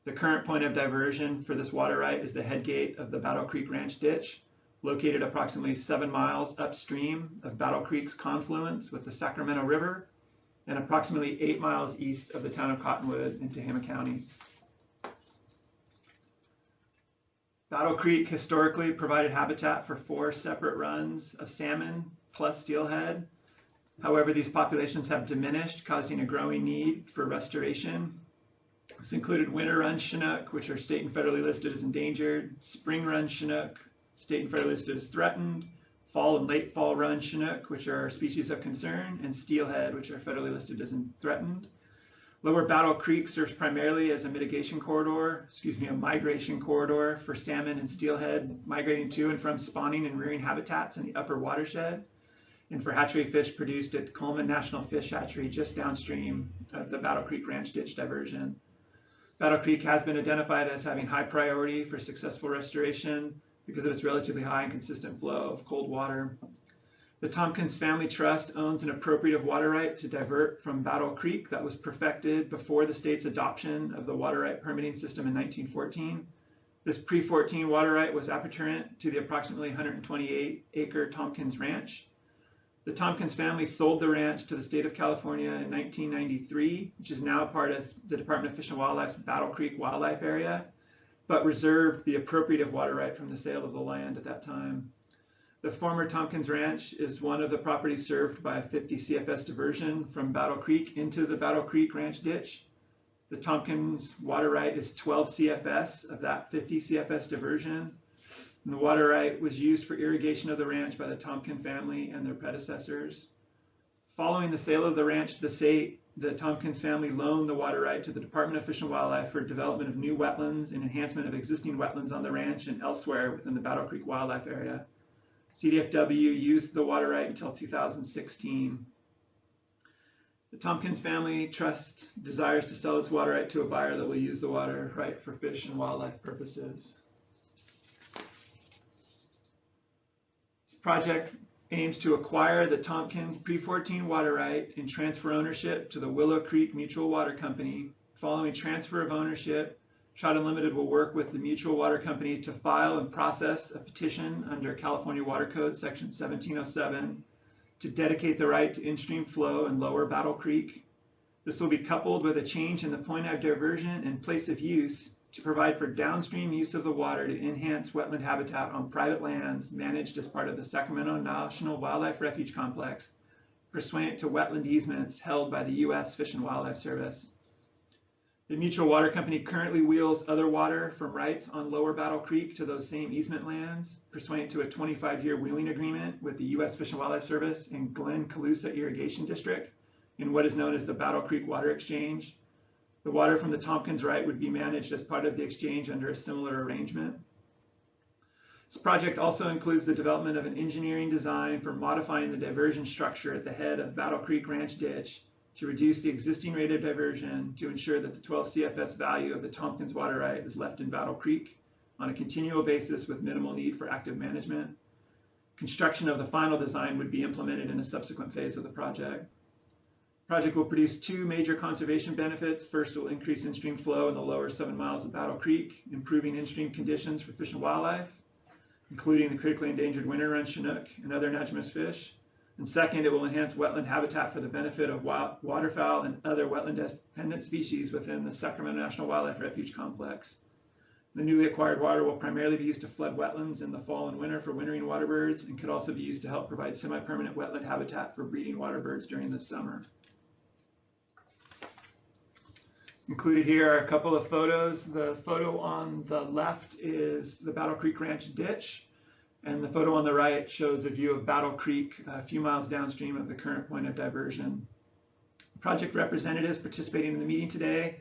The current point of diversion for this water right is the head gate of the Battle Creek Ranch Ditch, located approximately 7 miles upstream of Battle Creek's confluence with the Sacramento River and approximately 8 miles east of the town of Cottonwood in Tehama County. Battle Creek historically provided habitat for 4 separate runs of salmon plus steelhead. However, these populations have diminished, causing a growing need for restoration. This included winter run Chinook, which are state and federally listed as endangered, spring run Chinook, state and federally listed as threatened, fall and late fall run Chinook, which are species of concern, and steelhead, which are federally listed as threatened. Lower Battle Creek serves primarily as a migration corridor for salmon and steelhead migrating to and from spawning and rearing habitats in the upper watershed, and for hatchery fish produced at Coleman National Fish Hatchery just downstream of the Battle Creek Ranch Ditch diversion. Battle Creek has been identified as having high priority for successful restoration because of its relatively high and consistent flow of cold water. The Tompkins Family Trust owns an appropriative water right to divert from Battle Creek that was perfected before the state's adoption of the water right permitting system in 1914. This pre-14 water right was appurtenant to the approximately 128-acre Tompkins Ranch. The Tompkins family sold the ranch to the state of California in 1993, which is now part of the Department of Fish and Wildlife's Battle Creek Wildlife Area, but reserved the appropriative water right from the sale of the land at that time. The former Tompkins Ranch is one of the properties served by a 50 CFS diversion from Battle Creek into the Battle Creek Ranch Ditch. The Tompkins water right is 12 CFS of that 50 CFS diversion. And the water right was used for irrigation of the ranch by the Tompkins family and their predecessors. Following the sale of the ranch to the state, the Tompkins family loaned the water right to the Department of Fish and Wildlife for development of new wetlands and enhancement of existing wetlands on the ranch and elsewhere within the Battle Creek Wildlife Area. CDFW used the water right until 2016. The Tompkins Family Trust desires to sell its water right to a buyer that will use the water right for fish and wildlife purposes. This project aims to acquire the Tompkins pre-14 water right and transfer ownership to the Willow Creek Mutual Water Company. Following transfer of ownership, Trout Unlimited will work with the Mutual Water Company to file and process a petition under California Water Code Section 1707 to dedicate the right to in-stream flow in Lower Battle Creek. This will be coupled with a change in the point of diversion and place of use to provide for downstream use of the water to enhance wetland habitat on private lands managed as part of the Sacramento National Wildlife Refuge Complex, pursuant to wetland easements held by the U.S. Fish and Wildlife Service. The Mutual Water Company currently wheels other water from rights on Lower Battle Creek to those same easement lands, pursuant to a 25-year wheeling agreement with the U.S. Fish and Wildlife Service in Glen-Colusa Irrigation District in what is known as the Battle Creek Water Exchange. The water from the Tompkins right would be managed as part of the exchange under a similar arrangement. This project also includes the development of an engineering design for modifying the diversion structure at the head of Battle Creek Ranch Ditch to reduce the existing rate of diversion to ensure that the 12 CFS value of the Tompkins water right is left in Battle Creek on a continual basis with minimal need for active management. Construction of the final design would be implemented in a subsequent phase of the project. The project will produce two major conservation benefits. First, it will increase in-stream flow in the lower 7 miles of Battle Creek, improving in-stream conditions for fish and wildlife, including the critically endangered winter run Chinook and other anadromous fish. And second, it will enhance wetland habitat for the benefit of waterfowl and other wetland-dependent species within the Sacramento National Wildlife Refuge Complex. The newly acquired water will primarily be used to flood wetlands in the fall and winter for wintering waterbirds and could also be used to help provide semi-permanent wetland habitat for breeding waterbirds during the summer. Included here are a couple of photos. The photo on the left is the Battle Creek Ranch ditch, and the photo on the right shows a view of Battle Creek a few miles downstream of the current point of diversion. Project representatives participating in the meeting today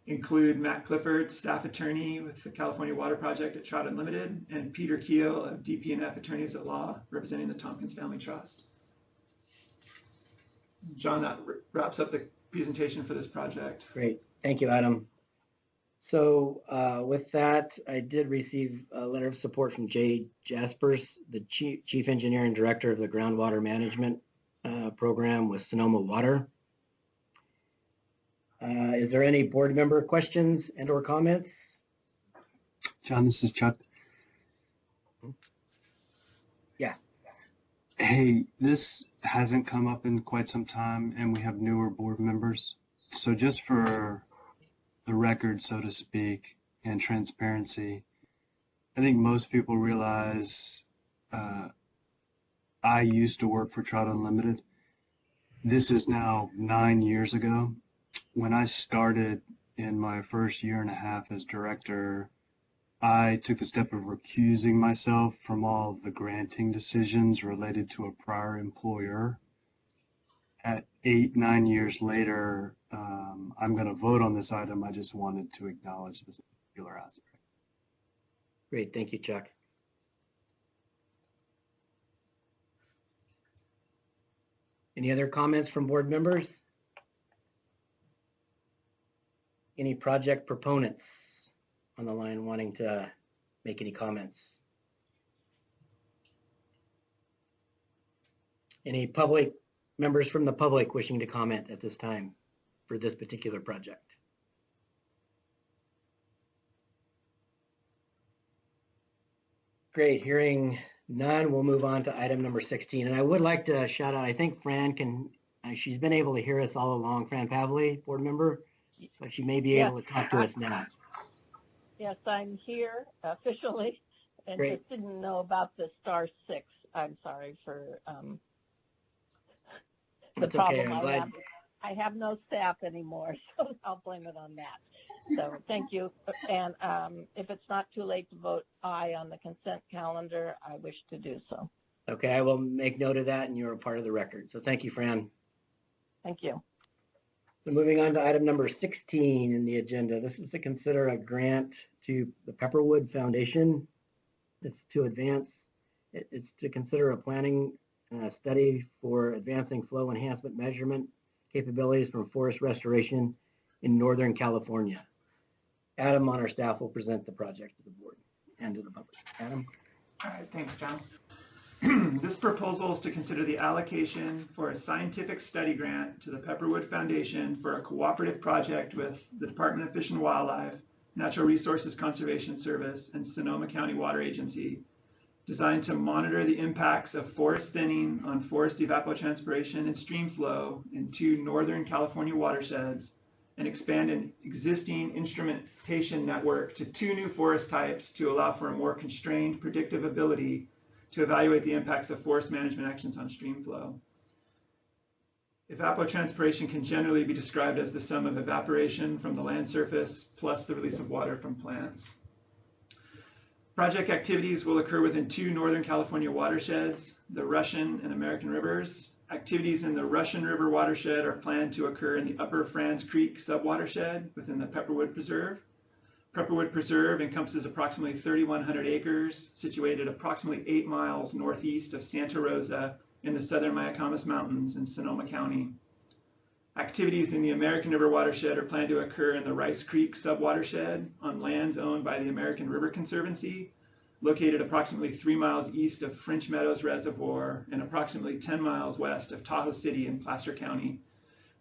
include Matt Clifford, staff attorney with the California Water Project at Trout Unlimited, and Peter Keel of DP&F Attorneys at Law, representing the Tompkins Family Trust. John, that wraps up the presentation for this project. Great. Thank you, Adam. So with that, I did receive a letter of support from Jay Jaspers, the Chief Engineer and Director of the Groundwater Management Program with Sonoma Water. Is there any board member questions and or comments? John, this is Chuck. Yeah. Hey, this hasn't come up in quite some time, and we have newer board members. So just for the record, so to speak, and transparency, I think most people realize I used to work for Trout Unlimited. This is now 9 years ago. When I started in my first year and a half as director, I took the step of recusing myself from all of the granting decisions related to a prior employer. At 8-9 years later, I'm going to vote on this item. I just wanted to acknowledge this particular aspect. Great, thank you, Chuck. Any other comments from board members? Any project proponents on the line wanting to make any comments? Any public members from the public wishing to comment at this time for this particular project? Great, hearing none, we'll move on to item number 16. And I would like to shout out, I think Fran can, she's been able to hear us all along, Fran Pavley, board member, but she may be able to talk to us now. Yes, I'm here officially and Great. just didn't know about the star 6. I'm sorry for the That's problem okay, I'm I glad. have. I have no staff anymore, so I'll blame it on that. So thank you. And if it's not too late to vote aye on the consent calendar, I wish to do so. Okay, I will make note of that and you're a part of the record. So thank you, Fran. Thank you. So moving on to item number 16 in the agenda. This is to consider a grant to the Pepperwood Foundation. It's to advance, it's to consider a planning study for advancing flow enhancement measurement capabilities from forest restoration in Northern California. Adam on our staff will present the project to the board and to the public. Adam? All right, thanks, John. This proposal is to consider the allocation for a scientific study grant to the Pepperwood Foundation for a cooperative project with the Department of Fish and Wildlife, Natural Resources Conservation Service, and Sonoma County Water Agency, designed to monitor the impacts of forest thinning on forest evapotranspiration and stream flow in 2 Northern California watersheds, and expand an existing instrumentation network to 2 new forest types to allow for a more constrained predictive ability to evaluate the impacts of forest management actions on stream flow. Evapotranspiration can generally be described as the sum of evaporation from the land surface plus the release of water from plants. Project activities will occur within 2 Northern California watersheds, the Russian and American rivers. Activities in the Russian River watershed are planned to occur in the Upper Franz Creek subwatershed within the Pepperwood Preserve. Pepperwood Preserve encompasses approximately 3,100 acres, situated approximately 8 miles northeast of Santa Rosa in the southern Mayacamas Mountains in Sonoma County. Activities in the American River watershed are planned to occur in the Rice Creek subwatershed on lands owned by the American River Conservancy, located approximately 3 miles east of French Meadows Reservoir and approximately 10 miles west of Tahoe City in Placer County.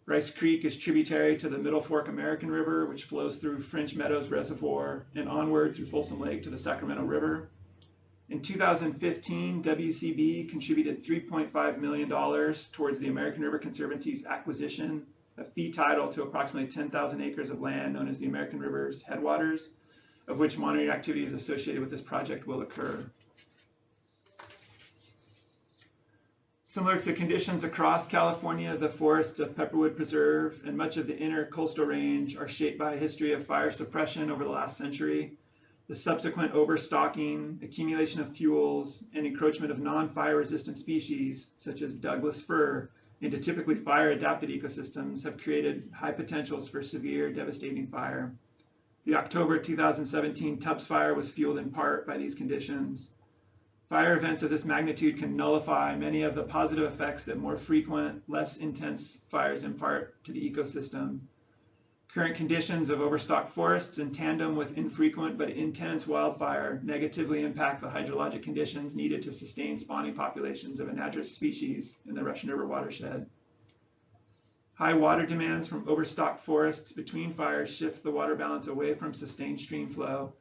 Rice Creek is tributary to the Middle Fork American River, which flows through French Meadows Reservoir and onward through Folsom Lake to the Sacramento River. In 2015, WCB contributed $3.5 million towards the American River Conservancy's acquisition of fee title to approximately 10,000 acres of land known as the American River's headwaters, of which monitoring activities associated with this project will occur. Similar to conditions across California, the forests of Pepperwood Preserve and much of the inner coastal range are shaped by a history of fire suppression over the last century. The subsequent overstocking, accumulation of fuels, and encroachment of non-fire resistant species, such as Douglas fir, into typically fire-adapted ecosystems have created high potentials for severe, devastating fire. The October 2017 Tubbs fire was fueled in part by these conditions. Fire events of this magnitude can nullify many of the positive effects that more frequent, less intense fires impart to the ecosystem. Current conditions of overstocked forests in tandem with infrequent but intense wildfire negatively impact the hydrologic conditions needed to sustain spawning populations of anadrous species in the Russian River watershed. High water demands from overstocked forests between fires shift the water balance away from sustained stream flow,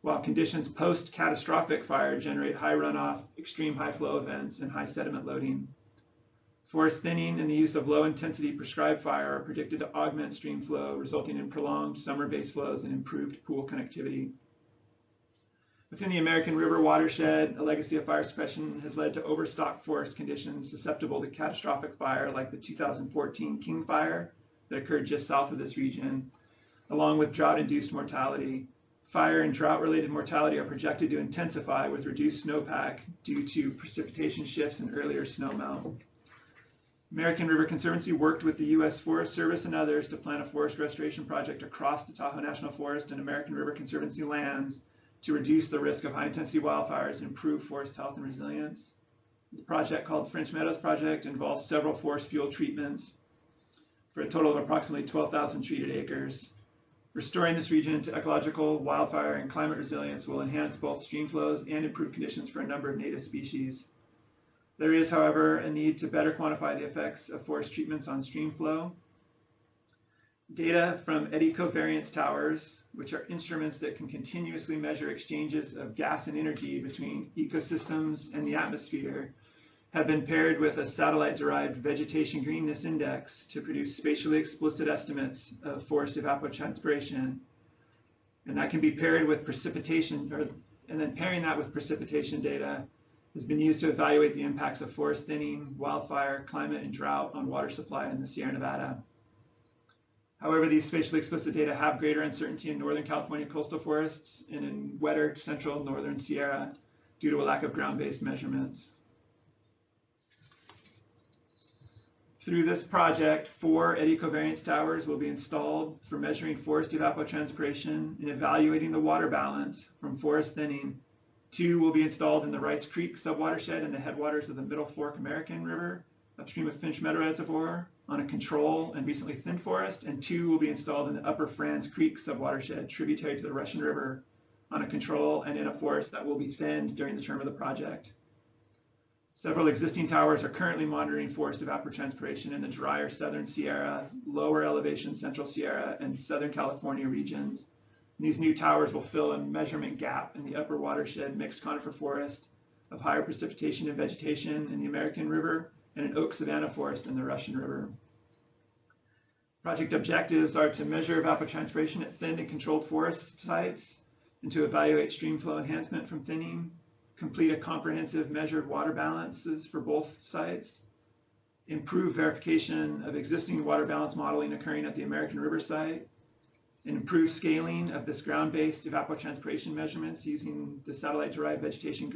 while conditions post-catastrophic fire generate high runoff, extreme high flow events, and high sediment loading. Forest thinning and the use of low-intensity prescribed fire are predicted to augment stream flow, resulting in prolonged summer base flows and improved pool connectivity. Within the American River watershed, a legacy of fire suppression has led to overstocked forest conditions susceptible to catastrophic fire like the 2014 King Fire that occurred just south of this region, along with drought-induced mortality. Fire and drought-related mortality are projected to intensify with reduced snowpack due to precipitation shifts and earlier snowmelt. American River Conservancy worked with the U.S. Forest Service and others to plan a forest restoration project across the Tahoe National Forest and American River Conservancy lands to reduce the risk of high-intensity wildfires and improve forest health and resilience. This project, called French Meadows Project, involves several forest fuel treatments for a total of approximately 12,000 treated acres. Restoring this region to ecological, wildfire, and climate resilience will enhance both stream flows and improve conditions for a number of native species. There is, however, a need to better quantify the effects of forest treatments on stream flow. Data from eddy covariance towers, which are instruments that can continuously measure exchanges of gas and energy between ecosystems and the atmosphere, have been paired with a satellite-derived vegetation greenness index to produce spatially explicit estimates of forest evapotranspiration. And that can be paired with precipitation, and then pairing that with precipitation data has been used to evaluate the impacts of forest thinning, wildfire, climate, and drought on water supply in the Sierra Nevada. However, these spatially explicit data have greater uncertainty in Northern California coastal forests and in wetter central northern Sierra due to a lack of ground-based measurements. Through this project, 4 eddy covariance towers will be installed for measuring forest evapotranspiration and evaluating the water balance from forest thinning. 2 will be installed in the Rice Creek subwatershed in the headwaters of the Middle Fork American River, upstream of Finch Meadow Reservoir, on a control and recently thinned forest, and 2 will be installed in the Upper Franz Creek subwatershed, tributary to the Russian River, on a control and in a forest that will be thinned during the term of the project. Several existing towers are currently monitoring forest evapotranspiration in the drier Southern Sierra, lower elevation Central Sierra, and Southern California regions. These new towers will fill a measurement gap in the upper watershed mixed conifer forest of higher precipitation and vegetation in the American River and an oak savanna forest in the Russian River. Project objectives are to measure evapotranspiration at thinned and controlled forest sites and to evaluate stream flow enhancement from thinning, complete a comprehensive measured water balances for both sites, improve verification of existing water balance modeling occurring at the American River site, and improve scaling of this ground-based evapotranspiration measurements using the satellite-derived vegetation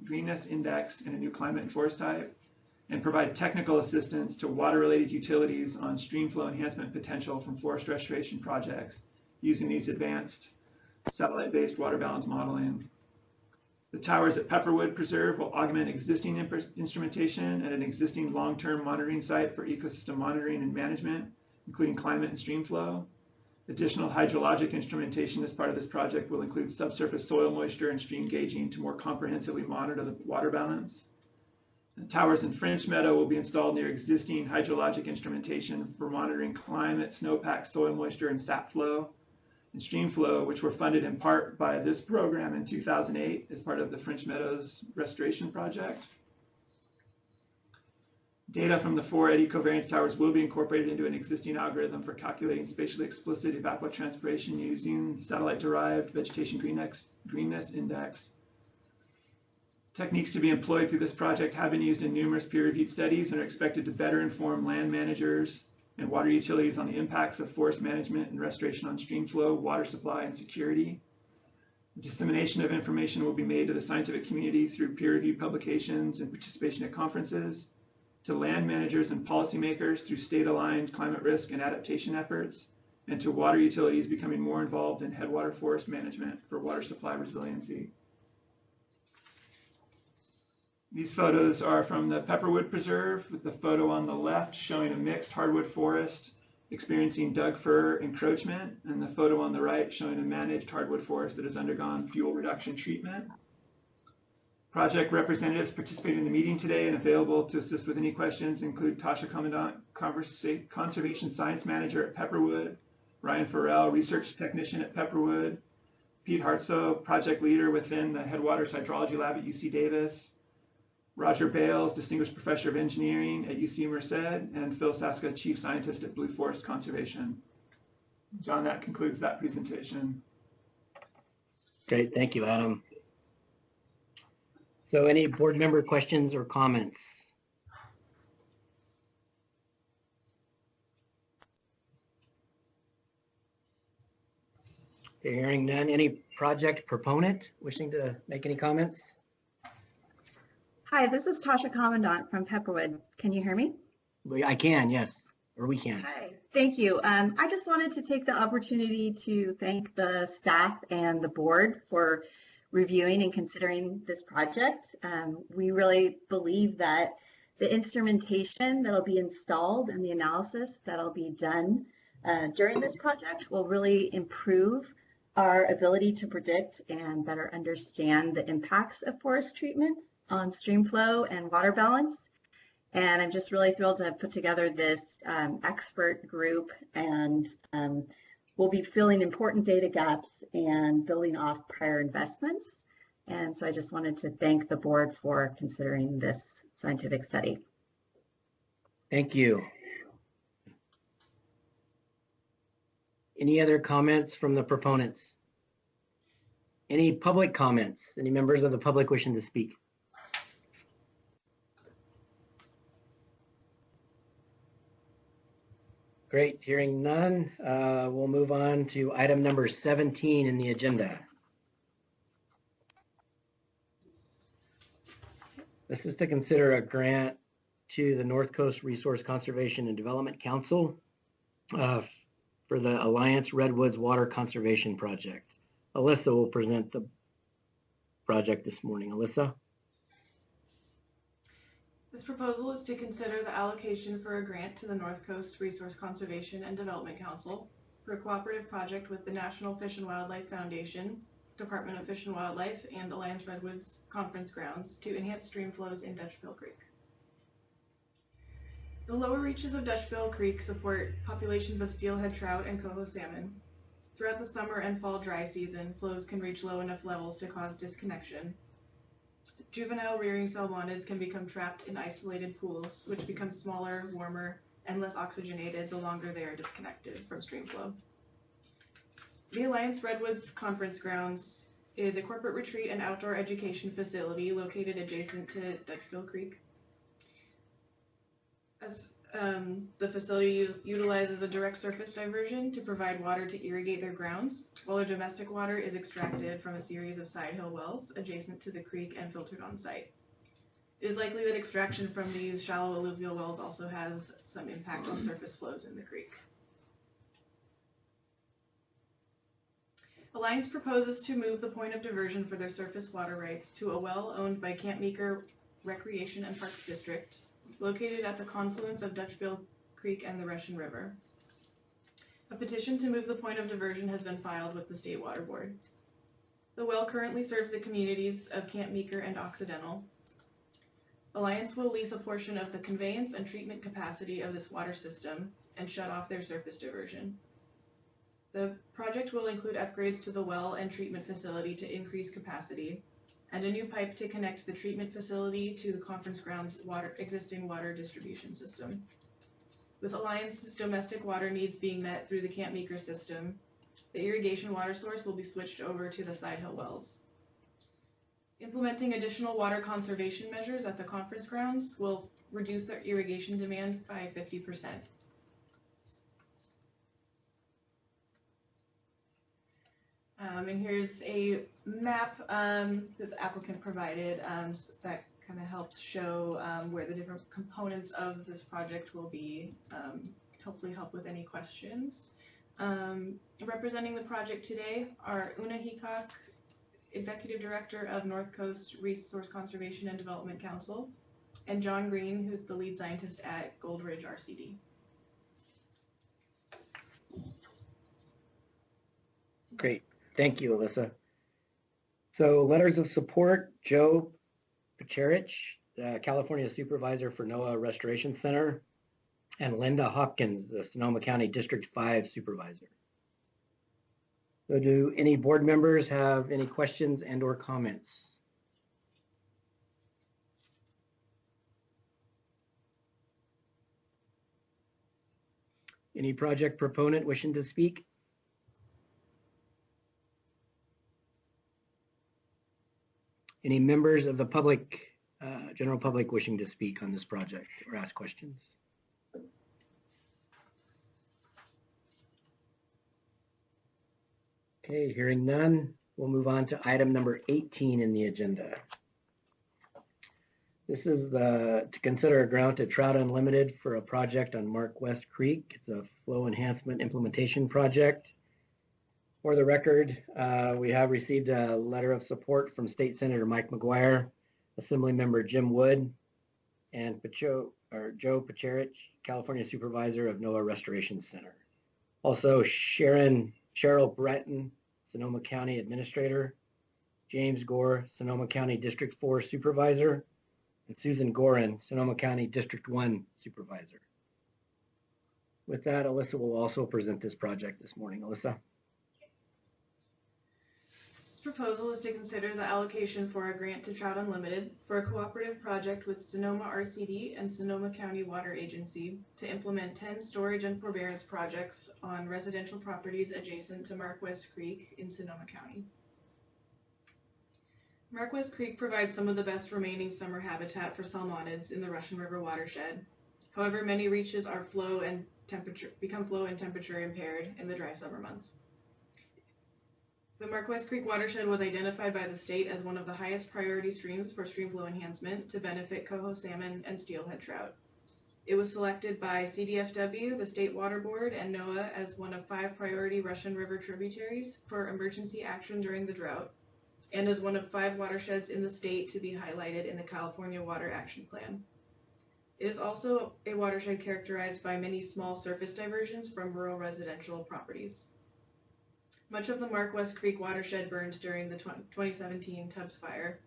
greenness index in a new climate and forest type, and provide technical assistance to water-related utilities on stream flow enhancement potential from forest restoration projects using these advanced satellite-based water balance modeling. The towers at Pepperwood Preserve will augment existing instrumentation at an existing long-term monitoring site for ecosystem monitoring and management, including climate and stream flow. Additional hydrologic instrumentation as part of this project will include subsurface soil moisture and stream gauging to more comprehensively monitor the water balance. The towers in French Meadow will be installed near existing hydrologic instrumentation for monitoring climate, snowpack, soil moisture, and sap flow and stream flow, which were funded in part by this program in 2008 as part of the French Meadows Restoration Project. Data from the 4 eddy covariance towers will be incorporated into an existing algorithm for calculating spatially explicit evapotranspiration using satellite-derived vegetation greenness index. Techniques to be employed through this project have been used in numerous peer-reviewed studies and are expected to better inform land managers and water utilities on the impacts of forest management and restoration on stream flow, water supply, and security. Dissemination of information will be made to the scientific community through peer-reviewed publications and participation at conferences, to land managers and policymakers through state-aligned climate risk and adaptation efforts, and to water utilities becoming more involved in headwater forest management for water supply resiliency. These photos are from the Pepperwood Preserve, with the photo on the left showing a mixed hardwood forest experiencing Doug fir encroachment, and the photo on the right showing a managed hardwood forest that has undergone fuel reduction treatment. Project representatives participating in the meeting today and available to assist with any questions include Tasha Commandant, Conservation Science Manager at Pepperwood, Ryan Farrell, Research Technician at Pepperwood, Pete Hartsoe, Project Leader within the Headwaters Hydrology Lab at UC Davis, Roger Bales, Distinguished Professor of Engineering at UC Merced, and Phil Saska, Chief Scientist at Blue Forest Conservation. John, that concludes that presentation. Great, thank you, Adam. So any board member questions or comments? Okay, hearing none. Any project proponent wishing to make any comments? Hi, this is Tasha Commandant from Pepperwood. Can you hear me? I can, yes, or we can. Hi, thank you. I just wanted to take the opportunity to thank the staff and the board for reviewing and considering this project. We really believe that the instrumentation that'll be installed and the analysis that'll be done during this project will really improve our ability to predict and better understand the impacts of forest treatments on stream flow and water balance. And I'm just really thrilled to have put together this expert group, and we'll be filling important data gaps and building off prior investments. And so I just wanted to thank the board for considering this scientific study. Thank you. Any other comments from the proponents? Any public comments? Any members of the public wishing to speak? Great, hearing none, we'll move on to item number 17 in the agenda. This is to consider a grant to the North Coast Resource Conservation and Development Council for the Alliance Redwoods Water Conservation Project. Alyssa will present the project this morning. Alyssa? This proposal is to consider the allocation for a grant to the North Coast Resource Conservation and Development Council for a cooperative project with the National Fish and Wildlife Foundation, Department of Fish and Wildlife and Alliance Redwoods Conference Grounds to enhance stream flows in Dutchbill Creek. The lower reaches of Dutchbill Creek support populations of steelhead trout and coho salmon. Throughout the summer and fall dry season, flows can reach low enough levels to cause disconnection. Juvenile rearing salmonids can become trapped in isolated pools, which become smaller, warmer, and less oxygenated the longer they are disconnected from stream flow. The Alliance Redwoods Conference Grounds is a corporate retreat and outdoor education facility located adjacent to Dutchbill Creek. The facility utilizes a direct surface diversion to provide water to irrigate their grounds, while their domestic water is extracted from a series of side hill wells adjacent to the creek and filtered on site. It is likely that extraction from these shallow alluvial wells also has some impact on surface flows in the creek. Alliance proposes to move the point of diversion for their surface water rights to a well owned by Camp Meeker Recreation and Parks District, located at the confluence of Dutchbill Creek and the Russian River. A petition to move the point of diversion has been filed with the State Water Board. The well currently serves the communities of Camp Meeker and Occidental. Alliance will lease a portion of the conveyance and treatment capacity of this water system and shut off their surface diversion. The project will include upgrades to the well and treatment facility to increase capacity, and a new pipe to connect the treatment facility to the conference grounds existing water distribution system. With Alliance's domestic water needs being met through the Camp Meeker system, the irrigation water source will be switched over to the side hill wells. Implementing additional water conservation measures at the conference grounds will reduce their irrigation demand by 50%. And here's a map that the applicant provided that kind of helps show where the different components of this project will be, hopefully help with any questions. Representing the project today are Una Heacock, Executive Director of North Coast Resource Conservation and Development Council, and John Green, who's the lead scientist at Gold Ridge RCD. Great. Thank you, Alyssa. So letters of support, Joe Pacherich, California Supervisor for NOAA Restoration Center, and Linda Hopkins, the Sonoma County District 5 Supervisor. So do any board members have any questions and or comments? Any project proponent wishing to speak? Any members of the public, general public wishing to speak on this project or ask questions? Okay, hearing none, we'll move on to item number 18 in the agenda. This is to consider a grant to Trout Unlimited for a project on Mark West Creek. It's a flow enhancement implementation project. For the record, we have received a letter of support from State Senator Mike McGuire, Assemblymember Jim Wood, and Joe Pacherich, California Supervisor of NOAA Restoration Center. Also, Cheryl Breton, Sonoma County Administrator, James Gore, Sonoma County District 4 Supervisor, and Susan Gorin, Sonoma County District 1 Supervisor. With that, Alyssa will also present this project this morning. Alyssa. This proposal is to consider the allocation for a grant to Trout Unlimited for a cooperative project with Sonoma RCD and Sonoma County Water Agency to implement 10 storage and forbearance projects on residential properties adjacent to Mark West Creek in Sonoma County. Mark West Creek provides some of the best remaining summer habitat for salmonids in the Russian River watershed. However, many reaches are become flow and temperature impaired in the dry summer months. The Mark West Creek watershed was identified by the state as one of the highest priority streams for stream flow enhancement to benefit coho salmon and steelhead trout. It was selected by CDFW, the State Water Board, and NOAA as one of 5 priority Russian River tributaries for emergency action during the drought, and as one of 5 watersheds in the state to be highlighted in the California Water Action Plan. It is also a watershed characterized by many small surface diversions from rural residential properties. Much of the Mark West Creek watershed burned during the 2017 Tubbs fire,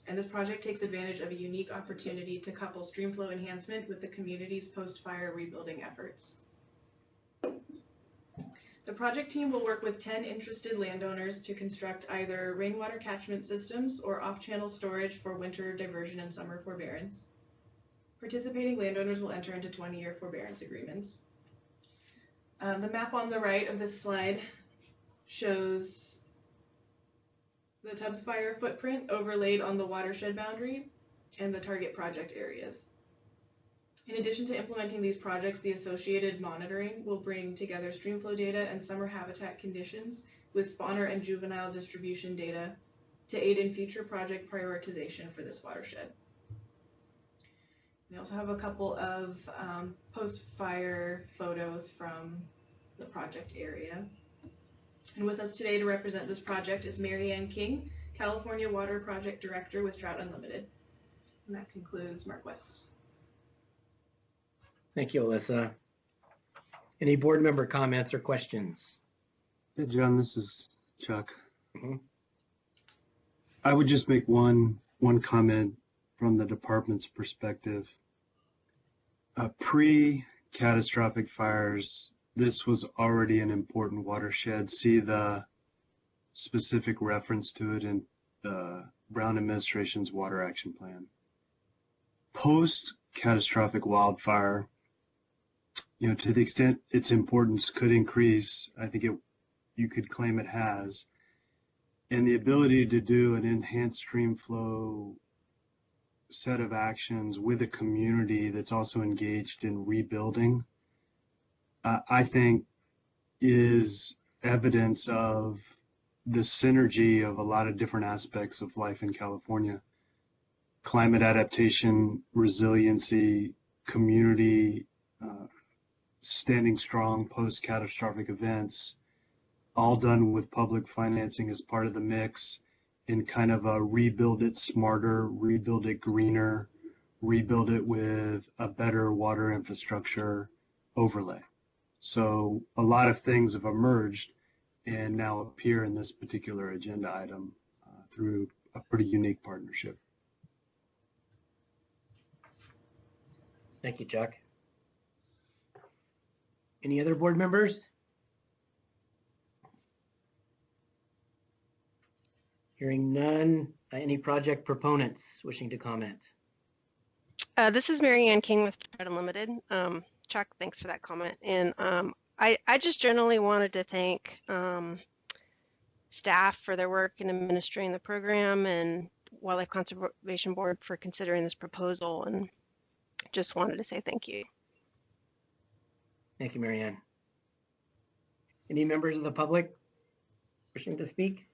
and this project takes advantage of a unique opportunity to couple stream flow enhancement with the community's post-fire rebuilding efforts. The project team will work with 10 interested landowners to construct either rainwater catchment systems or off-channel storage for winter diversion and summer forbearance. Participating landowners will enter into 20-year forbearance agreements. The map on the right of this slide shows the Tubbs fire footprint overlaid on the watershed boundary and the target project areas. In addition to implementing these projects, the associated monitoring will bring together streamflow data and summer habitat conditions with spawner and juvenile distribution data to aid in future project prioritization for this watershed. We also have a couple of post-fire photos from the project area. And with us today to represent this project is Mary Ann King, California Water Project Director with Drought Unlimited. And that concludes Mark West. Thank you, Alyssa. Any board member comments or questions? Hey, John, this is Chuck. Mhm. I would just make one comment from the department's perspective. Pre-catastrophic fires, this was already an important watershed. See the specific reference to it in the Brown administration's water action plan. Post-catastrophic wildfire, to the extent its importance could increase, I think you could claim it has. And the ability to do an enhanced stream flow set of actions with a community that's also engaged in rebuilding, I think is evidence of the synergy of a lot of different aspects of life in California. Climate adaptation, resiliency, community, standing strong post-catastrophic events, all done with public financing as part of the mix in kind of a rebuild it smarter, rebuild it greener, rebuild it with a better water infrastructure overlay. So a lot of things have emerged and now appear in this particular agenda item through a pretty unique partnership. Thank you, Chuck. Any other board members? Hearing none. Any project proponents wishing to comment? This is Mary Ann King with Drought Unlimited. Chuck, thanks for that comment. And I just generally wanted to thank staff for their work in administering the program and Wildlife Conservation Board for considering this proposal, and just wanted to say thank you. Thank you, Mary Ann. Any members of the public wishing to speak?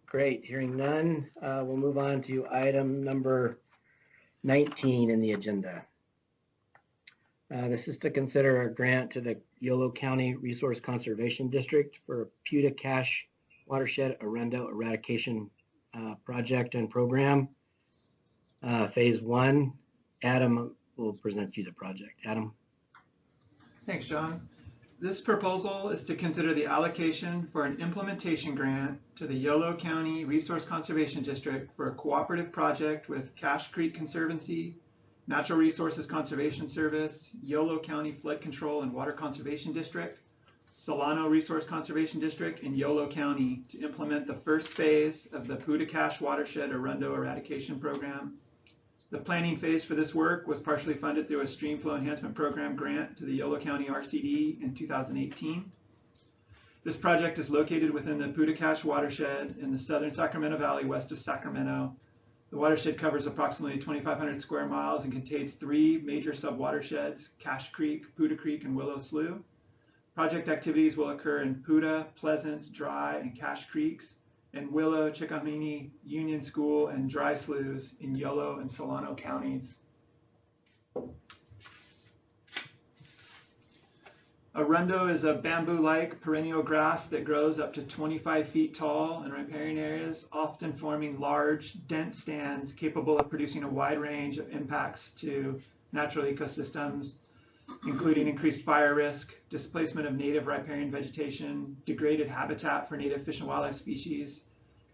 Great, hearing none, we'll move on to item number 19 in the agenda. This is to consider a grant to the Yolo County Resource Conservation District for a Puta Cache Watershed Arrendo Eradication Project and Program. Phase 1. Adam will present you the project. Adam. Thanks, John. This proposal is to consider the allocation for an implementation grant to the Yolo County Resource Conservation District for a cooperative project with Cache Creek Conservancy, Natural Resources Conservation Service, Yolo County Flood Control and Water Conservation District, Solano Resource Conservation District, and Yolo County to implement the first phase of the Puta Cache Watershed Arrendo Eradication Program. The planning phase for this work was partially funded through a Stream Flow Enhancement Program grant to the Yolo County RCD in 2018. This project is located within the Puta Cache watershed in the southern Sacramento Valley west of Sacramento. The watershed covers approximately 2,500 square miles and contains 3 major sub-watersheds, Cache Creek, Puta Creek, and Willow Slough. Project activities will occur in Puta, Pleasance, Dry, and Cache Creeks, and Willow, Chickahominy, Union School, and Dry Sloughs in Yolo and Solano counties. Arrendo is a bamboo-like perennial grass that grows up to 25 feet tall in riparian areas, often forming large, dense stands capable of producing a wide range of impacts to natural ecosystems, including increased fire risk, displacement of native riparian vegetation, degraded habitat for native fish and wildlife species,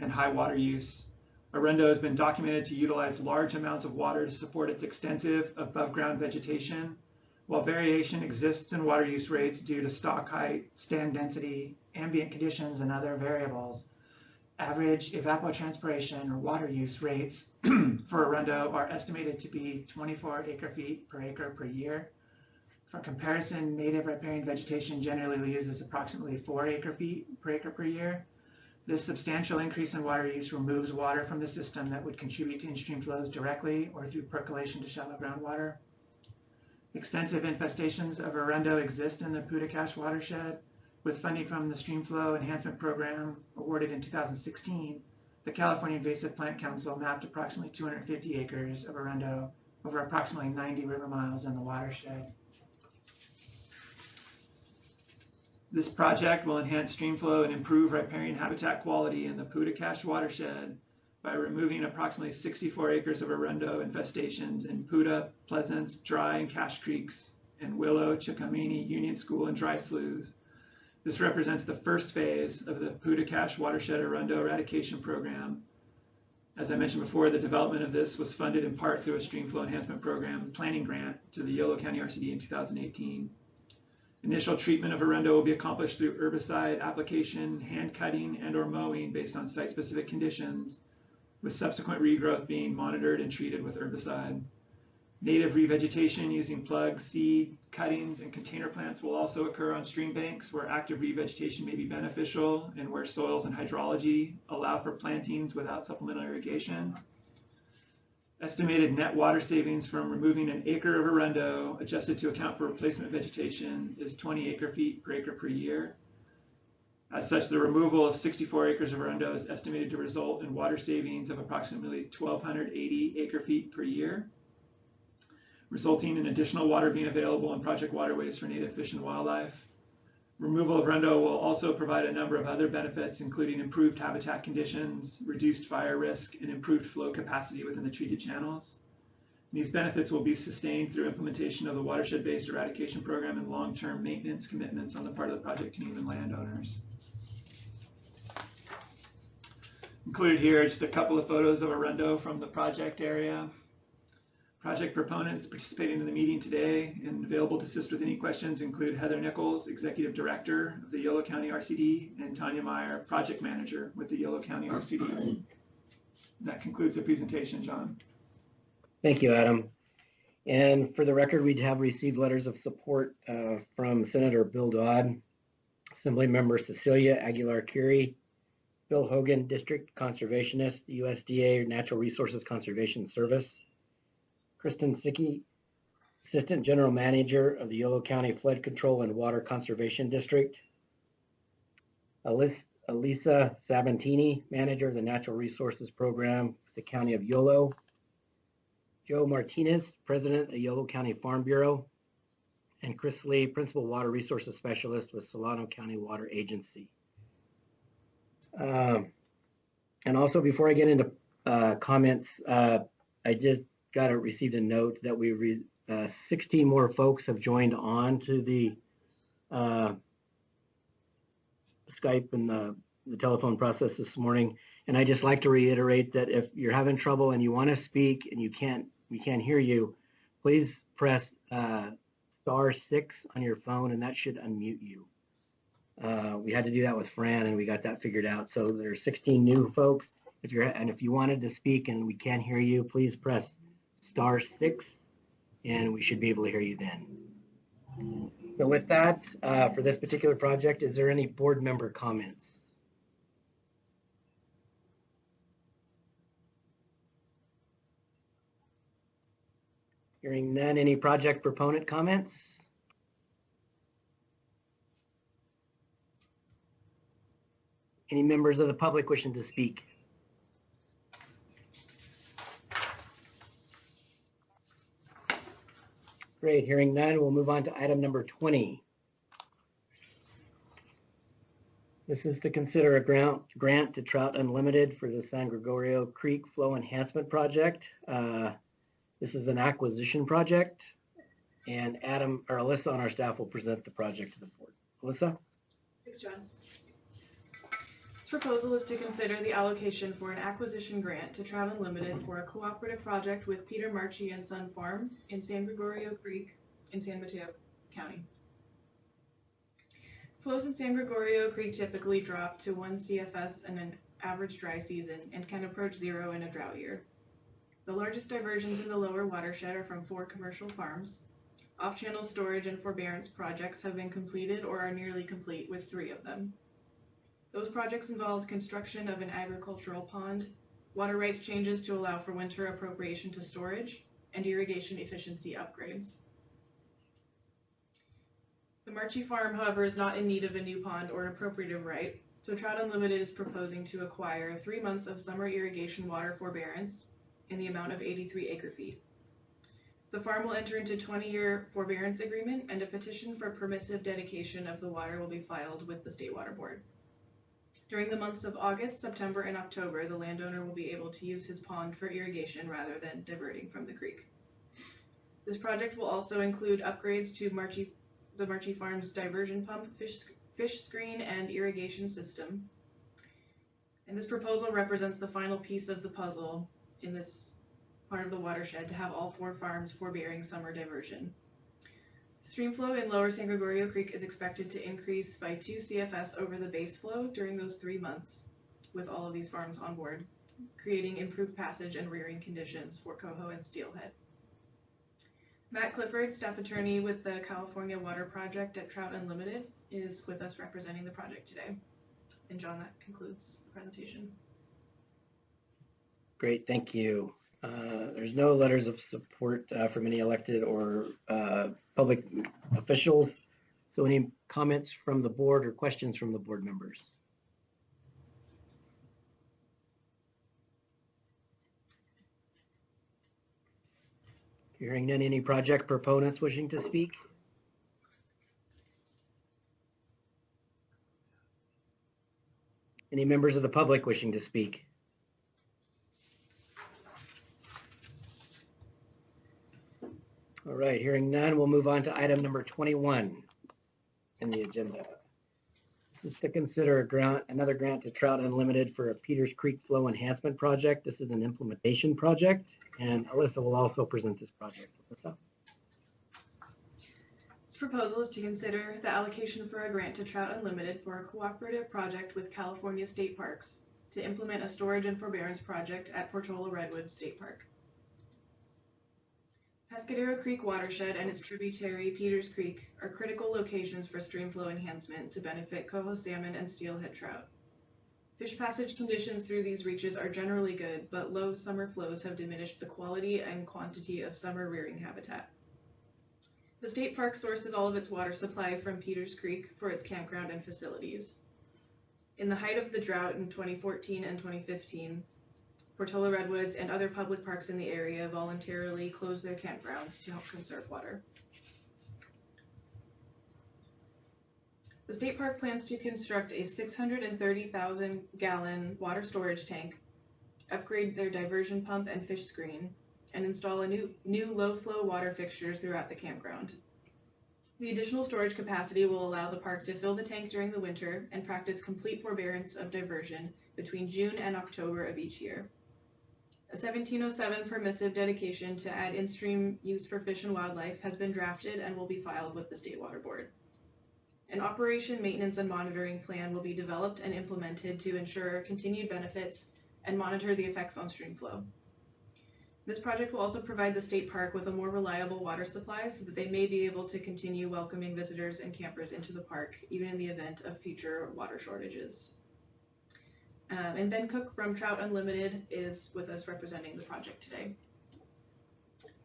and high water use. Arundel has been documented to utilize large amounts of water to support its extensive above-ground vegetation, while variation exists in water use rates due to stock height, stand density, ambient conditions, and other variables. Average evapotranspiration or water use rates for Arundel are estimated to be 24 acre-feet per acre per year. For comparison, native riparian vegetation generally uses approximately 4 acre-feet per acre per year. This substantial increase in water use removes water from the system that would contribute to in-stream flows directly or through percolation to shallow groundwater. Extensive infestations of Arundel exist in the Putacash watershed. With funding from the Streamflow Enhancement Program awarded in 2016, the California Invasive Plant Council mapped approximately 250 acres of Arundel over approximately 90 river miles in the watershed. This project will enhance streamflow and improve riparian habitat quality in the Putacash watershed by removing approximately 64 acres of Arundel infestations in Puta, Pleasance, Dry, and Cache Creeks, and Willow, Chikamini, Union School, and Dry Sloughs. This represents the first phase of the Putacash watershed Arundel eradication program. As I mentioned before, the development of this was funded in part through a Streamflow Enhancement Program planning grant to the Yolo County RCD in 2018. Initial treatment of Arundel will be accomplished through herbicide application, hand cutting, and/or mowing based on site-specific conditions, with subsequent regrowth being monitored and treated with herbicide. Native revegetation using plugs, seed, cuttings, and container plants will also occur on stream banks where active revegetation may be beneficial and where soils and hydrology allow for plantings without supplemental irrigation. Estimated net water savings from removing an acre of Arundel adjusted to account for replacement vegetation is 20 acre-feet per acre per year. As such, the removal of 64 acres of Arundel is estimated to result in water savings of approximately 1,280 acre-feet per year, resulting in additional water being available in project waterways for native fish and wildlife. Removal of Arundel will also provide a number of other benefits, including improved habitat conditions, reduced fire risk, and improved flow capacity within the treated channels. These benefits will be sustained through implementation of the watershed-based eradication program and long-term maintenance commitments on the part of the project team and landowners. Included here are just a couple of photos of Arundel from the project area. Project proponents participating in the meeting today and available to assist with any questions include Heather Nichols, Executive Director of the Yolo County RCD, and Tanya Meyer, Project Manager with the Yolo County RCD. That concludes the presentation, John. Thank you, Adam. And for the record, we have received letters of support from Senator Bill Dodd, Assembly Member Cecilia Aguilar-Curie, Bill Hogan, District Conservationist, USDA Natural Resources Conservation Service, Kristen Sicky, Assistant General Manager of the Yolo County Flood Control and Water Conservation District, Elisa Sabantini, Manager of the Natural Resources Program for the County of Yolo, Joe Martinez, President of Yolo County Farm Bureau, and Chris Lee, Principal Water Resources Specialist with Solano County Water Agency. And also, before I get into comments, I just received a note that 16 more folks have joined on to the Skype and the telephone process this morning. And I just like to reiterate that if you're having trouble and you want to speak and we can't hear you, please press *6 on your phone and that should unmute you. We had to do that with Fran and we got that figured out. So there's 16 new folks. If you wanted to speak and we can't hear you, please press *6 and we should be able to hear you then. So with that, for this particular project, is there any board member comments? Hearing none, any project proponent comments? Any members of the public wishing to speak? Great, hearing none, we'll move on to item number 20. This is to consider a grant to Trout Unlimited for the San Gregorio Creek Flow Enhancement Project. This is an acquisition project, and Adam or Alyssa on our staff will present the project to the board. Alyssa? Thanks, John. This proposal is to consider the allocation for an acquisition grant to Trout Unlimited for a cooperative project with Peter Marchi and Son Farm in San Gregorio Creek in San Mateo County. Flows in San Gregorio Creek typically drop to 1 CFS in an average dry season and can approach 0 in a drought year. The largest diversions in the lower watershed are from 4 commercial farms. Off-channel storage and forbearance projects have been completed or are nearly complete with 3 of them. Those projects involved construction of an agricultural pond, water rights changes to allow for winter appropriation to storage, and irrigation efficiency upgrades. The Marchi Farm, however, is not in need of a new pond or appropriative right, so Trout Unlimited is proposing to acquire 3 months of summer irrigation water forbearance in the amount of 83 acre-feet. The farm will enter into a 20-year forbearance agreement, and a petition for permissive dedication of the water will be filed with the State Water Board. During the months of August, September, and October, the landowner will be able to use his pond for irrigation rather than diverting from the creek. This project will also include upgrades to the Marchi Farm's diversion pump, fish screen, and irrigation system. And this proposal represents the final piece of the puzzle in this part of the watershed to have all 4 farms forbearing summer diversion. Stream flow in lower San Gregorio Creek is expected to increase by 2 CFS over the base flow during those 3 months with all of these farms on board, creating improved passage and rearing conditions for coho and steelhead. Matt Clifford, staff attorney with the California Water Project at Trout Unlimited, is with us representing the project today. And John, that concludes the presentation. Great, thank you. There's no letters of support from any elected or public officials. So any comments from the board or questions from the board members? Hearing none, any project proponents wishing to speak? Any members of the public wishing to speak? All right, hearing none, we'll move on to item number 21 in the agenda. This is to consider another grant to Trout Unlimited for a Peters Creek Flow Enhancement Project. This is an implementation project, and Alyssa will also present this project. Alyssa? This proposal is to consider the allocation for a grant to Trout Unlimited for a cooperative project with California State Parks to implement a storage and forbearance project at Portola Redwoods State Park. Pescadero Creek watershed and its tributary Peters Creek are critical locations for stream flow enhancement to benefit coho salmon and steelhead trout. Fish passage conditions through these reaches are generally good, but low summer flows have diminished the quality and quantity of summer rearing habitat. The state park sources all of its water supply from Peters Creek for its campground and facilities. In the height of the drought in 2014 and 2015, Portola Redwoods and other public parks in the area voluntarily closed their campgrounds to help conserve water. The state park plans to construct a 630,000 gallon water storage tank, upgrade their diversion pump and fish screen, and install a new low flow water fixtures throughout the campground. The additional storage capacity will allow the park to fill the tank during the winter and practice complete forbearance of diversion between June and October of each year. A 1707 permissive dedication to add in-stream use for fish and wildlife has been drafted and will be filed with the State Water Board. An operation, maintenance, and monitoring plan will be developed and implemented to ensure continued benefits and monitor the effects on stream flow. This project will also provide the state park with a more reliable water supply so that they may be able to continue welcoming visitors and campers into the park, even in the event of future water shortages. And Ben Cook from Trout Unlimited is with us representing the project today.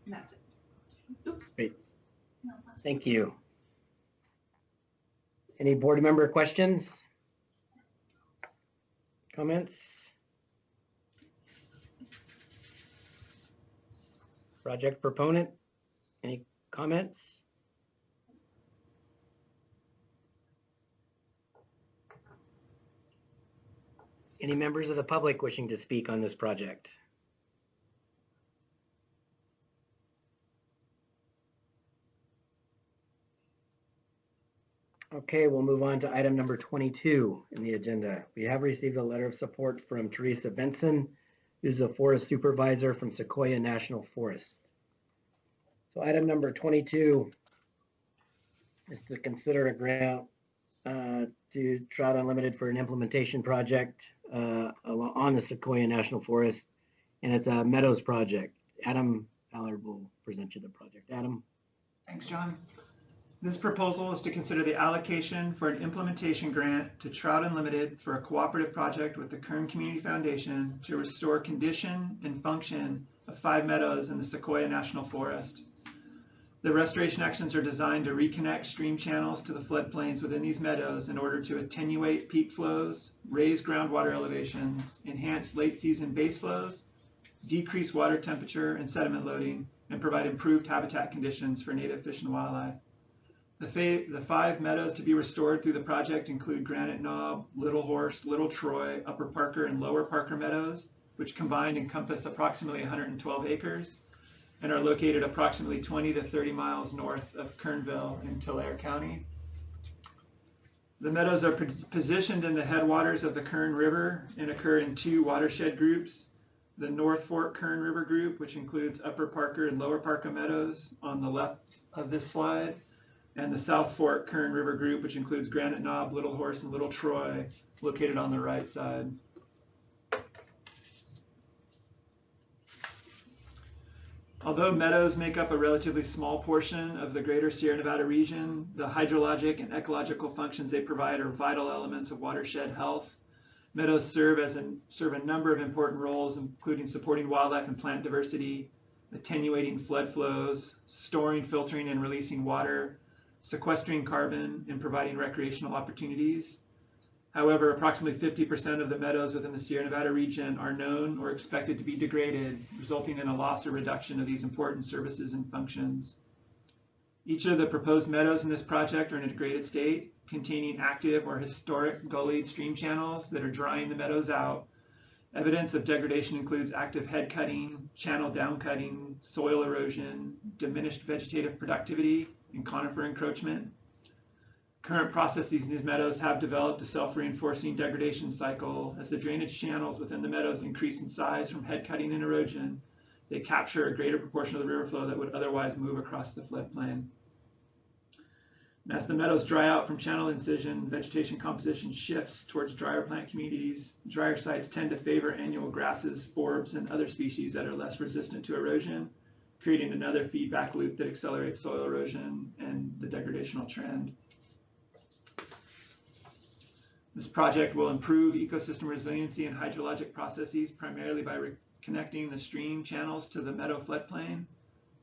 And that's it. Oops. Great. Thank you. Any board member questions? Comments? Project proponent, any comments? Any members of the public wishing to speak on this project? Okay, we'll move on to item number 22 in the agenda. We have received a letter of support from Teresa Benson, who's a forest supervisor from Sequoia National Forest. So item number 22 is to consider a grant to Trout Unlimited for an implementation project on the Sequoia National Forest, and it's a Meadows project. Adam Allard will present you the project. Adam. Thanks, John. This proposal is to consider the allocation for an implementation grant to Trout Unlimited for a cooperative project with the Kern Community Foundation to restore condition and function of 5 meadows in the Sequoia National Forest. The restoration actions are designed to reconnect stream channels to the floodplains within these meadows in order to attenuate peak flows, raise groundwater elevations, enhance late season base flows, decrease water temperature and sediment loading, and provide improved habitat conditions for native fish and wildlife. The 5 meadows to be restored through the project include Granite Knob, Little Horse, Little Troy, Upper Parker, and Lower Parker meadows, which combined encompass approximately 112 acres and are located approximately 20 to 30 miles north of Kernville in Tulare County. The meadows are positioned in the headwaters of the Kern River and occur in 2 watershed groups. The North Fork Kern River group, which includes Upper Parker and Lower Parker meadows on the left of this slide, and the South Fork Kern River group, which includes Granite Knob, Little Horse, and Little Troy, located on the right side. Although meadows make up a relatively small portion of the greater Sierra Nevada region, the hydrologic and ecological functions they provide are vital elements of watershed health. Meadows serve a number of important roles, including supporting wildlife and plant diversity, attenuating flood flows, storing, filtering, and releasing water, sequestering carbon, and providing recreational opportunities. However, approximately 50% of the meadows within the Sierra Nevada region are known or expected to be degraded, resulting in a loss or reduction of these important services and functions. Each of the proposed meadows in this project are in a degraded state, containing active or historic gullied stream channels that are drying the meadows out. Evidence of degradation includes active head cutting, channel down cutting, soil erosion, diminished vegetative productivity, and conifer encroachment. Current processes in these meadows have developed a self-reinforcing degradation cycle. As the drainage channels within the meadows increase in size from head cutting and erosion, they capture a greater proportion of the river flow that would otherwise move across the floodplain. And as the meadows dry out from channel incision, vegetation composition shifts towards drier plant communities. Drier sites tend to favor annual grasses, forbs, and other species that are less resistant to erosion, creating another feedback loop that accelerates soil erosion and the degradational trend. This project will improve ecosystem resiliency and hydrologic processes primarily by reconnecting the stream channels to the meadow floodplain.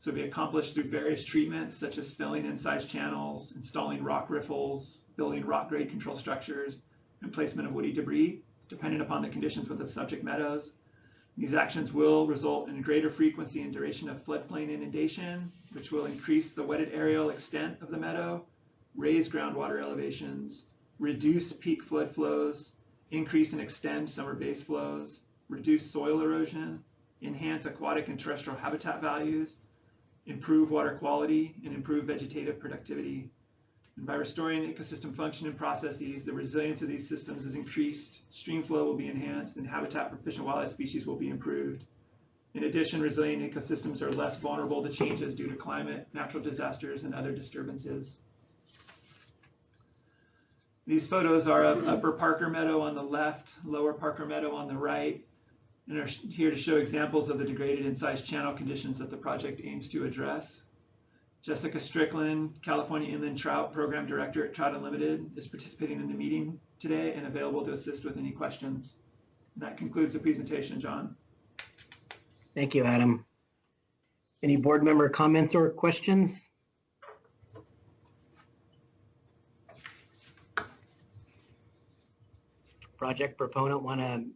So it'll be accomplished through various treatments such as filling incised channels, installing rock riffles, building rock grade control structures, and placement of woody debris, depending upon the conditions with the subject meadows. These actions will result in a greater frequency and duration of floodplain inundation, which will increase the wetted areal extent of the meadow, raise groundwater elevations, reduce peak flood flows, increase and extend summer base flows, reduce soil erosion, enhance aquatic and terrestrial habitat values, improve water quality, and improve vegetative productivity. And by restoring ecosystem function and processes, the resilience of these systems is increased, stream flow will be enhanced, and habitat for fish and wildlife species will be improved. In addition, resilient ecosystems are less vulnerable to changes due to climate, natural disasters, and other disturbances. These photos are of Upper Parker Meadow on the left, Lower Parker Meadow on the right, and are here to show examples of the degraded incised channel conditions that the project aims to address. Jessica Strickland, California Inland Trout Program Director at Trout Unlimited, is participating in the meeting today and available to assist with any questions. And that concludes the presentation, John. Thank you, Adam. Any board member comments or questions? Project proponent want to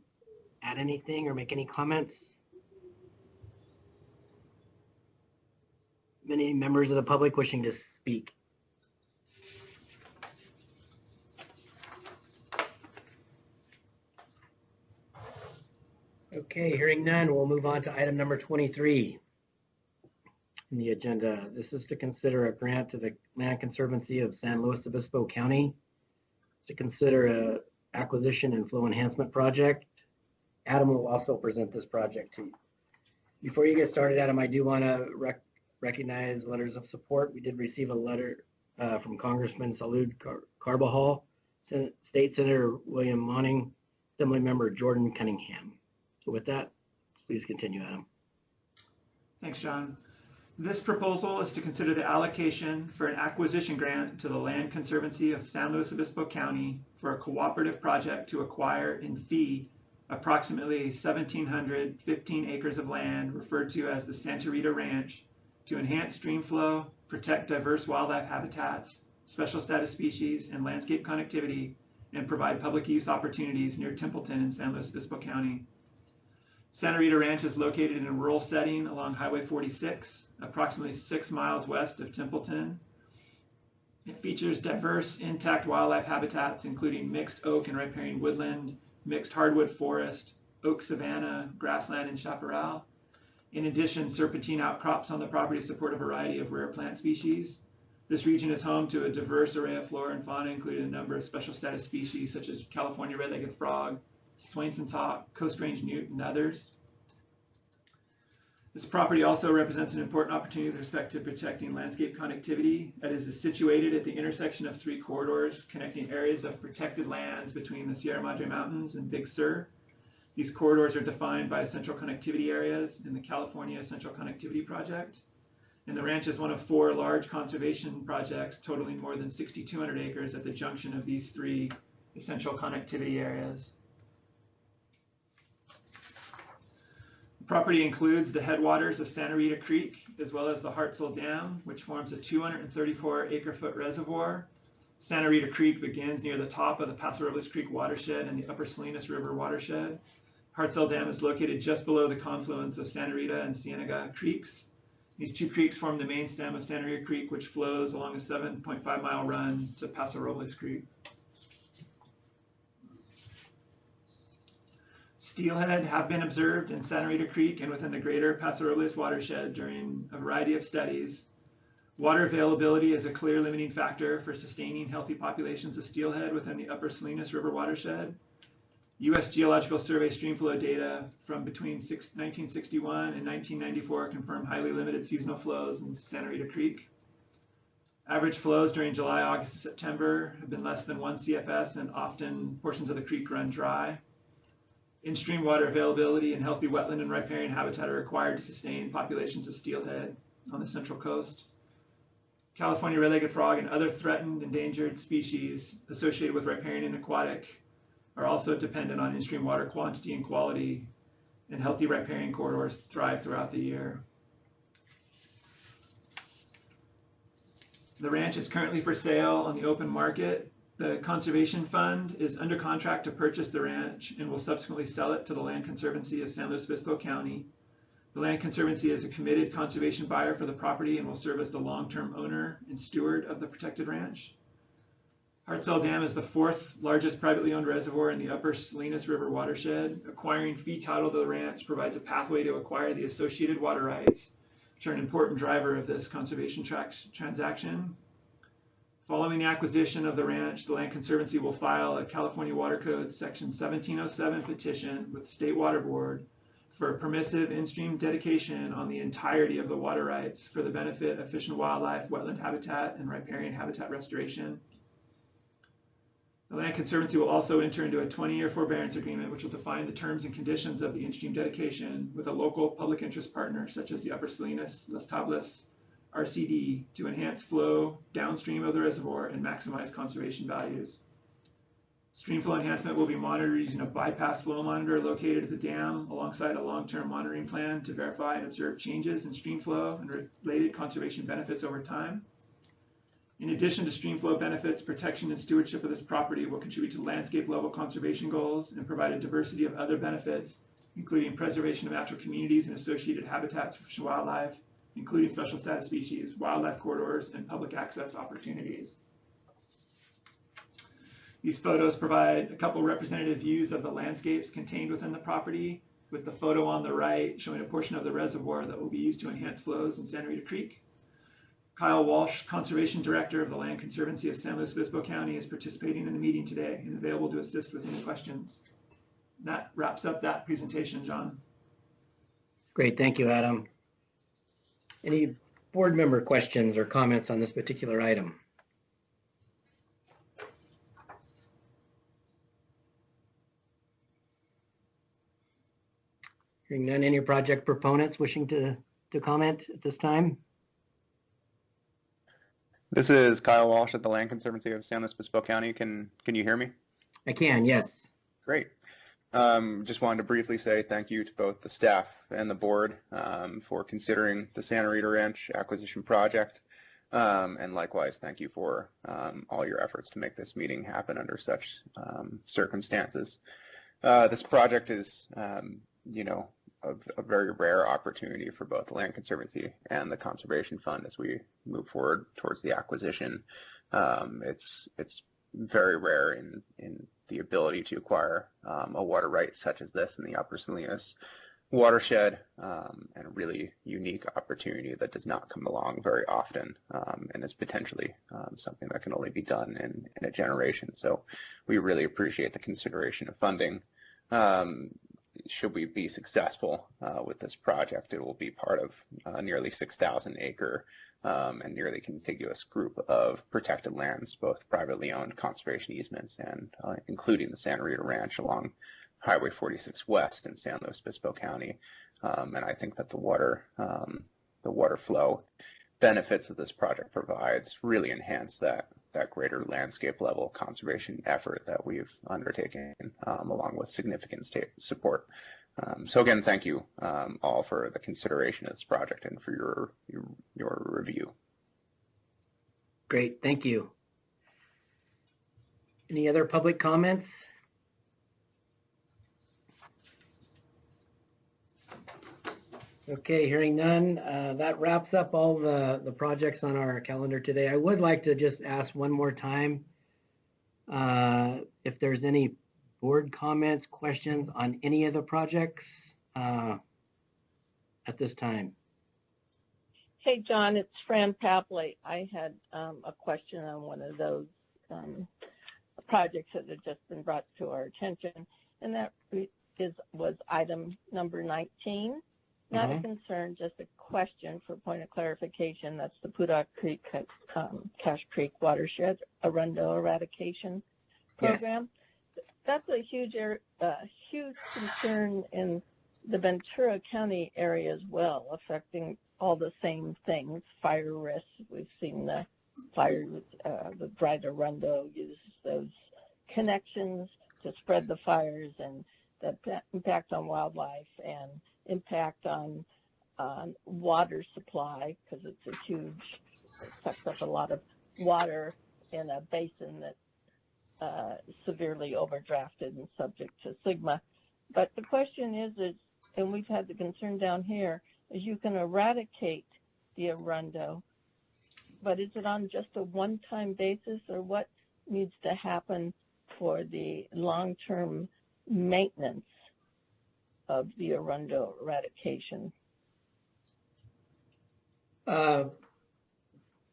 add anything or make any comments? Many members of the public wishing to speak? Okay, hearing none, we'll move on to item number 23. in the agenda. This is to consider a grant to the Land Conservancy of San Luis Obispo County to consider a acquisition and flow enhancement project. Adam will also present this project to you. Before you get started, Adam, I do want to recognize letters of support. We did receive a letter from Congressman Salud Carbajal, State Senator William Monning, Assembly Member Jordan Cunningham. So with that, please continue, Adam. Thanks, John. This proposal is to consider the allocation for an acquisition grant to the Land Conservancy of San Luis Obispo County for a cooperative project to acquire in fee approximately 1,715 acres of land referred to as the Santa Rita Ranch to enhance stream flow, protect diverse wildlife habitats, special status species, and landscape connectivity, and provide public use opportunities near Templeton in San Luis Obispo County. Santa Rita Ranch is located in a rural setting along Highway 46, approximately 6 miles west of Templeton. It features diverse intact wildlife habitats, including mixed oak and riparian woodland, mixed hardwood forest, oak savanna, grassland, and chaparral. In addition, serpentine outcrops on the property support a variety of rare plant species. This region is home to a diverse array of flora and fauna, including a number of special status species such as California red-legged frog, Swainson's hawk, Coast Range newt, and others. This property also represents an important opportunity with respect to protecting landscape connectivity. It is situated at the intersection of 3 corridors connecting areas of protected lands between the Sierra Madre Mountains and Big Sur. These corridors are defined by essential connectivity areas in the California Essential Connectivity Project. And the ranch is one of 4 large conservation projects totaling more than 6,200 acres at the junction of these 3 essential connectivity areas. The property includes the headwaters of Santa Rita Creek, as well as the Hartselle Dam, which forms a 234 acre-foot reservoir. Santa Rita Creek begins near the top of the Paso Robles Creek watershed and the Upper Salinas River watershed. Hartselle Dam is located just below the confluence of Santa Rita and Cienega Creeks. These 2 creeks form the main stem of Santa Rita Creek, which flows along a 7.5-mile run to Paso Robles Creek. Steelhead have been observed in Santa Rita Creek and within the greater Paso Robles watershed during a variety of studies. Water availability is a clear limiting factor for sustaining healthy populations of steelhead within the Upper Salinas River watershed. U.S. Geological Survey streamflow data from between 1961 and 1994 confirm highly limited seasonal flows in Santa Rita Creek. Average flows during July, August, and September have been less than 1 CFS, and often portions of the creek run dry. In-stream water availability and healthy wetland and riparian habitat are required to sustain populations of steelhead on the Central Coast. California red-legged frog and other threatened endangered species associated with riparian and aquatic are also dependent on in-stream water quantity and quality, and healthy riparian corridors thrive throughout the year. The ranch is currently for sale on the open market. The Conservation Fund is under contract to purchase the ranch and will subsequently sell it to the Land Conservancy of San Luis Obispo County. The Land Conservancy is a committed conservation buyer for the property and will serve as the long-term owner and steward of the protected ranch. Hartselle Dam is the 4th largest privately owned reservoir in the Upper Salinas River watershed. Acquiring fee title to the ranch provides a pathway to acquire the associated water rights, which are an important driver of this conservation transaction. Following the acquisition of the ranch, the Land Conservancy will file a California Water Code Section 1707 petition with the State Water Board for a permissive in-stream dedication on the entirety of the water rights for the benefit of fish and wildlife, wetland habitat, and riparian habitat restoration. The Land Conservancy will also enter into a 20-year forbearance agreement, which will define the terms and conditions of the in-stream dedication with a local public interest partner, such as the Upper Salinas, Las Tablas, RCD, to enhance flow downstream of the reservoir and maximize conservation values. Stream flow enhancement will be monitored using a bypass flow monitor located at the dam alongside a long-term monitoring plan to verify and observe changes in stream flow and related conservation benefits over time. In addition to stream flow benefits, protection and stewardship of this property will contribute to landscape level conservation goals and provide a diversity of other benefits, including preservation of natural communities and associated habitats for fish and wildlife, including special status species, wildlife corridors, and public access opportunities. These photos provide a couple representative views of the landscapes contained within the property, with the photo on the right showing a portion of the reservoir that will be used to enhance flows in Santa Rita Creek. Kyle Walsh, Conservation Director of the Land Conservancy of San Luis Obispo County, is participating in the meeting today and available to assist with any questions. That wraps up that presentation, John. Great, thank you, Adam. Any board member questions or comments on this particular item? Hearing none, any project proponents wishing to comment at this time? This is Kyle Walsh at the Land Conservancy of San Luis Obispo County. Can you hear me? I can, yes. Great. Just wanted to briefly say thank you to both the staff and the board for considering the Santa Rita Ranch acquisition project. And likewise, thank you for all your efforts to make this meeting happen under such circumstances. This project is, a very rare opportunity for both the Land Conservancy and the Conservation Fund as we move forward towards the acquisition. It's very rare in the ability to acquire a water right such as this in the Upper Salinas watershed, and a really unique opportunity that does not come along very often, and is potentially something that can only be done in a generation. So we really appreciate the consideration of funding. Should we be successful with this project, it will be part of a nearly 6,000 acre and nearly contiguous group of protected lands, both privately owned conservation easements and including the Santa Rita Ranch along Highway 46 West in San Luis Obispo County. And I think that the water flow benefits that this project provides really enhance that greater landscape level conservation effort that we've undertaken, along with significant state support. So again, thank you all for the consideration of this project and for your review. Great, thank you. Any other public comments? Okay, hearing none, that wraps up all the projects on our calendar today. I would like to just ask one more time if there's any board comments, questions on any of the projects at this time. Hey, John, it's Fran Papley. I had a question on one of those projects that had just been brought to our attention, and that was item number 19. Not a concern, just a question for point of clarification. That's the Putah Creek, Cache Creek Watershed Arundo Eradication Program. Yes. That's a huge concern in the Ventura County area as well, affecting all the same things, fire risks. We've seen the fire, the Bright Arundo uses those connections to spread the fires, and the impact on wildlife and impact on water supply, because it's a huge, it sucks up a lot of water in a basin that severely overdrafted and subject to sigma. But the question is, and we've had the concern down here, is you can eradicate the Arundo, but is it on just a one-time basis, or what needs to happen for the long-term maintenance of the Arundo eradication?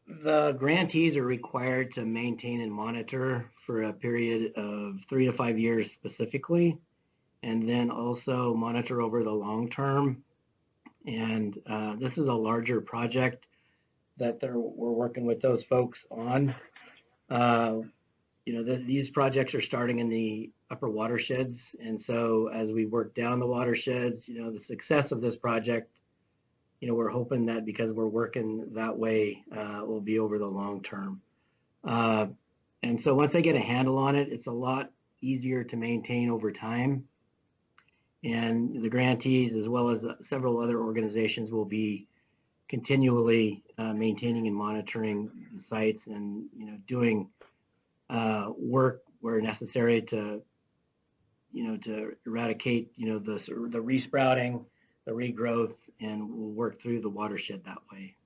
The grantees are required to maintain and monitor for a period of 3 to 5 years specifically, and then also monitor over the long term. And this is a larger project that we're working with those folks on. These projects are starting in the upper watersheds, and so as we work down the watersheds, the success of this project, we're hoping that because we're working that way, will be over the long term. And so once they get a handle on it, it's a lot easier to maintain over time. And the grantees, as well as several other organizations, will be continually maintaining and monitoring the sites and doing work where necessary to eradicate the resprouting, the regrowth, and we'll work through the watershed that way.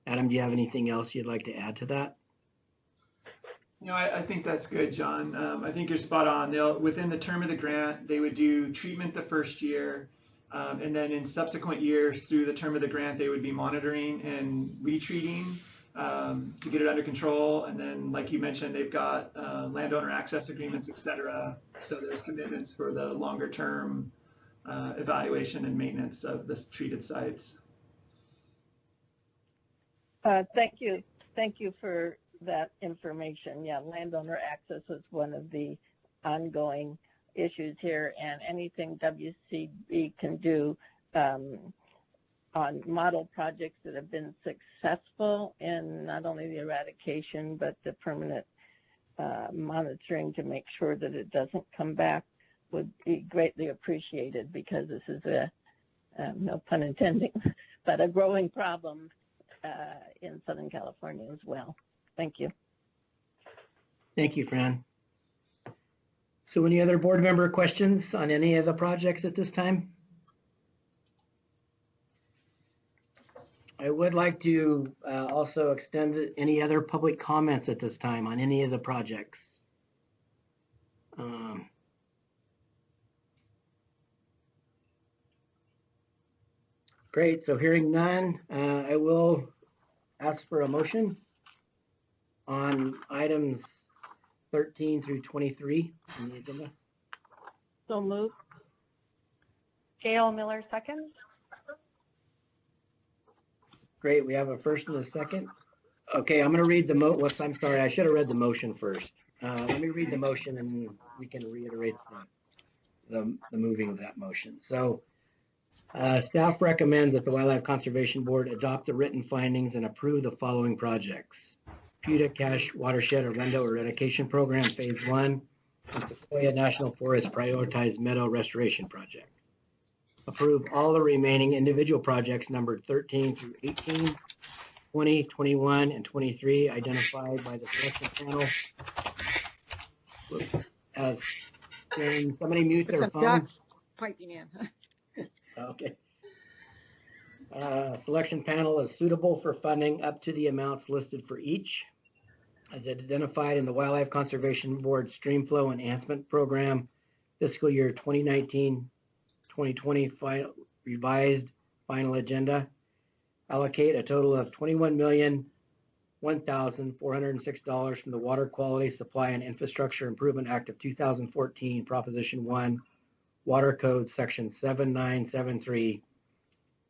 Adam, do you have anything else you'd like to add to that? I think that's good, John. I think you're spot on. Within the term of the grant, they would do treatment the first year. And then in subsequent years through the term of the grant, they would be monitoring and retreating to get it under control. And then, like you mentioned, they've got landowner access agreements, et cetera. So there's commitments for the longer term evaluation and maintenance of the treated sites. Thank you. Thank you for that information. Yeah, landowner access is one of the ongoing issues here, and anything WCB can do on model projects that have been successful in not only the eradication, but the permanent monitoring to make sure that it doesn't come back would be greatly appreciated, because this is no pun intended, but a growing problem in Southern California as well. Thank you. Thank you, Fran. So any other board member questions on any of the projects at this time? I would like to also extend any other public comments at this time on any of the projects. Great, so hearing none, I will ask for a motion on items 13 through 23 on the agenda. So moved. Gail Miller, second. Great, we have a first and a second. Okay, I'm going to read the whoops, I'm sorry, I should have read the motion first. Let me read the motion and we can reiterate the moving of that motion. So staff recommends that the Wildlife Conservation Board adopt the written findings and approve the following projects. Puta Cache Watershed Arrendo Eradication Program Phase 1 and Sequoia National Forest Prioritized Meadow Restoration Project. Approve all the remaining individual projects numbered 13 through 18, 20, 21, and 23 identified by the selection panel. As can somebody mute their phone? Ducks piping in. Okay. Selection panel is suitable for funding up to the amounts listed for each, as identified in the Wildlife Conservation Board Streamflow Enhancement Program, fiscal year 2019-2020 revised final agenda. Allocate a total of $21,001,406 from the Water Quality Supply and Infrastructure Improvement Act of 2014, Proposition 1, Water Code Section 7973,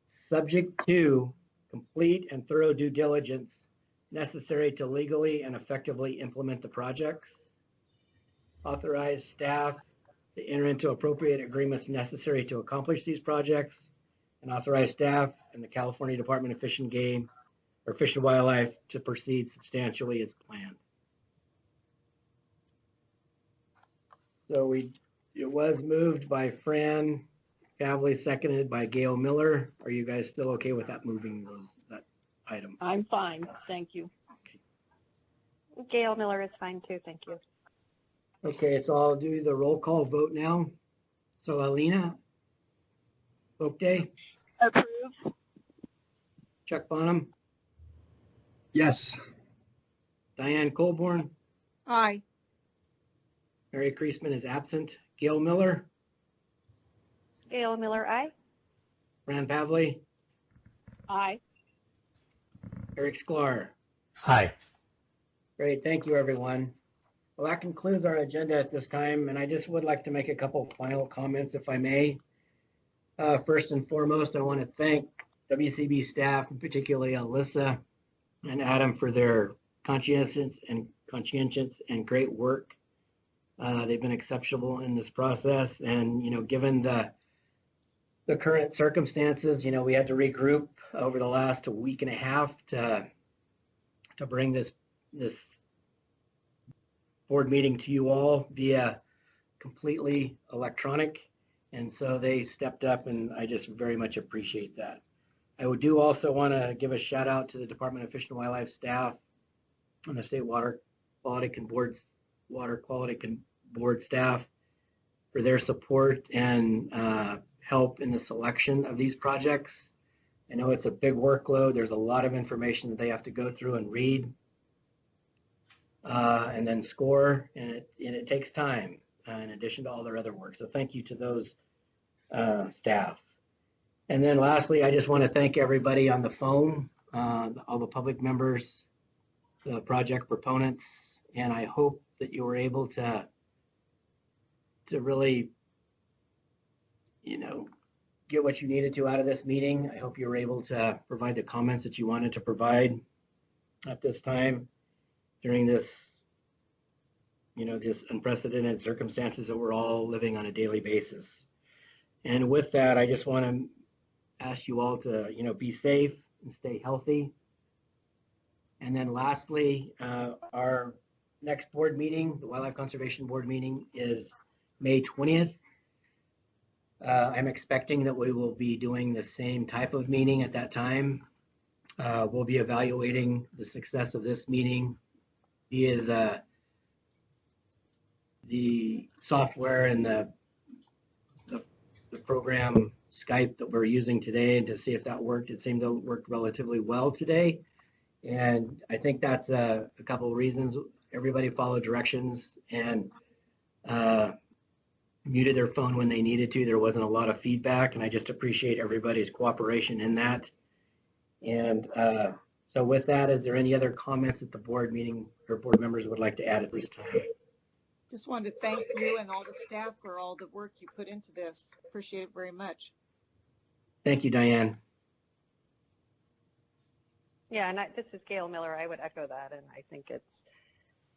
subject to complete and thorough due diligence necessary to legally and effectively implement the projects. Authorize staff to enter into appropriate agreements necessary to accomplish these projects, and authorize staff and the California Department of Fish and Game or Fish and Wildlife to proceed substantially as planned. So it was moved by Fran Pavley, seconded by Gail Miller. Are you guys still okay with that moving that item? I'm fine. Thank you. Gail Miller is fine too. Thank you. Okay, so I'll do the roll call vote now. So Alina Oakday, Approve. Chuck Bonham, Yes. Diane Colborn, Aye. Mary Kreisman is absent. Gail Miller, Gail Miller, aye. Fran Pavley, Aye. Eric Sklar. Hi. Great, thank you, everyone. Well, that concludes our agenda at this time, and I just would like to make a couple final comments, if I may. First and foremost, I want to thank WCB staff, and particularly Alyssa and Adam, for their conscientious and great work. They've been exceptional in this process, and given the current circumstances, we had to regroup over the last week and a half to bring this board meeting to you all via completely electronic. And so they stepped up, and I just very much appreciate that. I do also want to give a shout out to the Department of Fish and Wildlife staff and the State Water Quality Board staff for their support and help in the selection of these projects. I know it's a big workload. There's a lot of information that they have to go through and read. and then score, and it takes time in addition to all their other work. So thank you to those staff. And then lastly, I just want to thank everybody on the phone, all the public members, the project proponents, and I hope that you were able to really, get what you needed to out of this meeting. I hope you were able to provide the comments that you wanted to provide at this time during this, this unprecedented circumstances that we're all living on a daily basis. And with that, I just want to ask you all to, be safe and stay healthy. And then lastly, our next board meeting, the Wildlife Conservation Board meeting, is May 20th. I'm expecting that we will be doing the same type of meeting at that time. We'll be evaluating the success of this meeting via the software and the program Skype that we're using today, and to see if that worked. It seemed to work relatively well today. And I think that's a couple of reasons. Everybody followed directions and muted their phone when they needed to. There wasn't a lot of feedback, and I just appreciate everybody's cooperation in that. And so with that, is there any other comments that the board meeting or board members would like to add at this time? Just wanted to thank you and all the staff for all the work you put into this. Appreciate it very much. Thank you, Diane. Yeah, and this is Gail Miller. I would echo that, and I think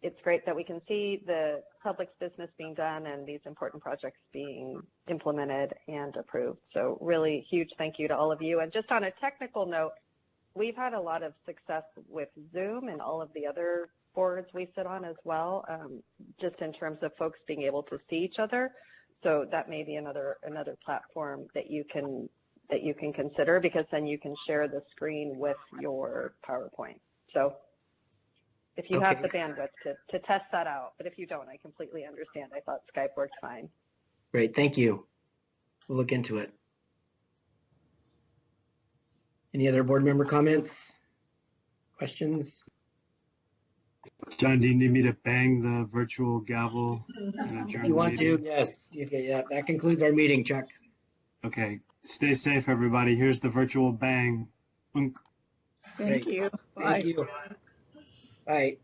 it's great that we can see the public's business being done and these important projects being implemented and approved. So really huge thank you to all of you. And just on a technical note, we've had a lot of success with Zoom and all of the other boards we sit on as well, just in terms of folks being able to see each other. So that may be another platform that you can consider, because then you can share the screen with your PowerPoint. So if you have the bandwidth to test that out, but if you don't, I completely understand. I thought Skype worked fine. Great, thank you. We'll look into it. Any other board member comments, questions? John, do you need me to bang the virtual gavel? If you want to, yes. Okay, yeah, that concludes our meeting, Chuck. Okay, stay safe, everybody. Here's the virtual bang. Thank you. Bye. Thank you. Bye.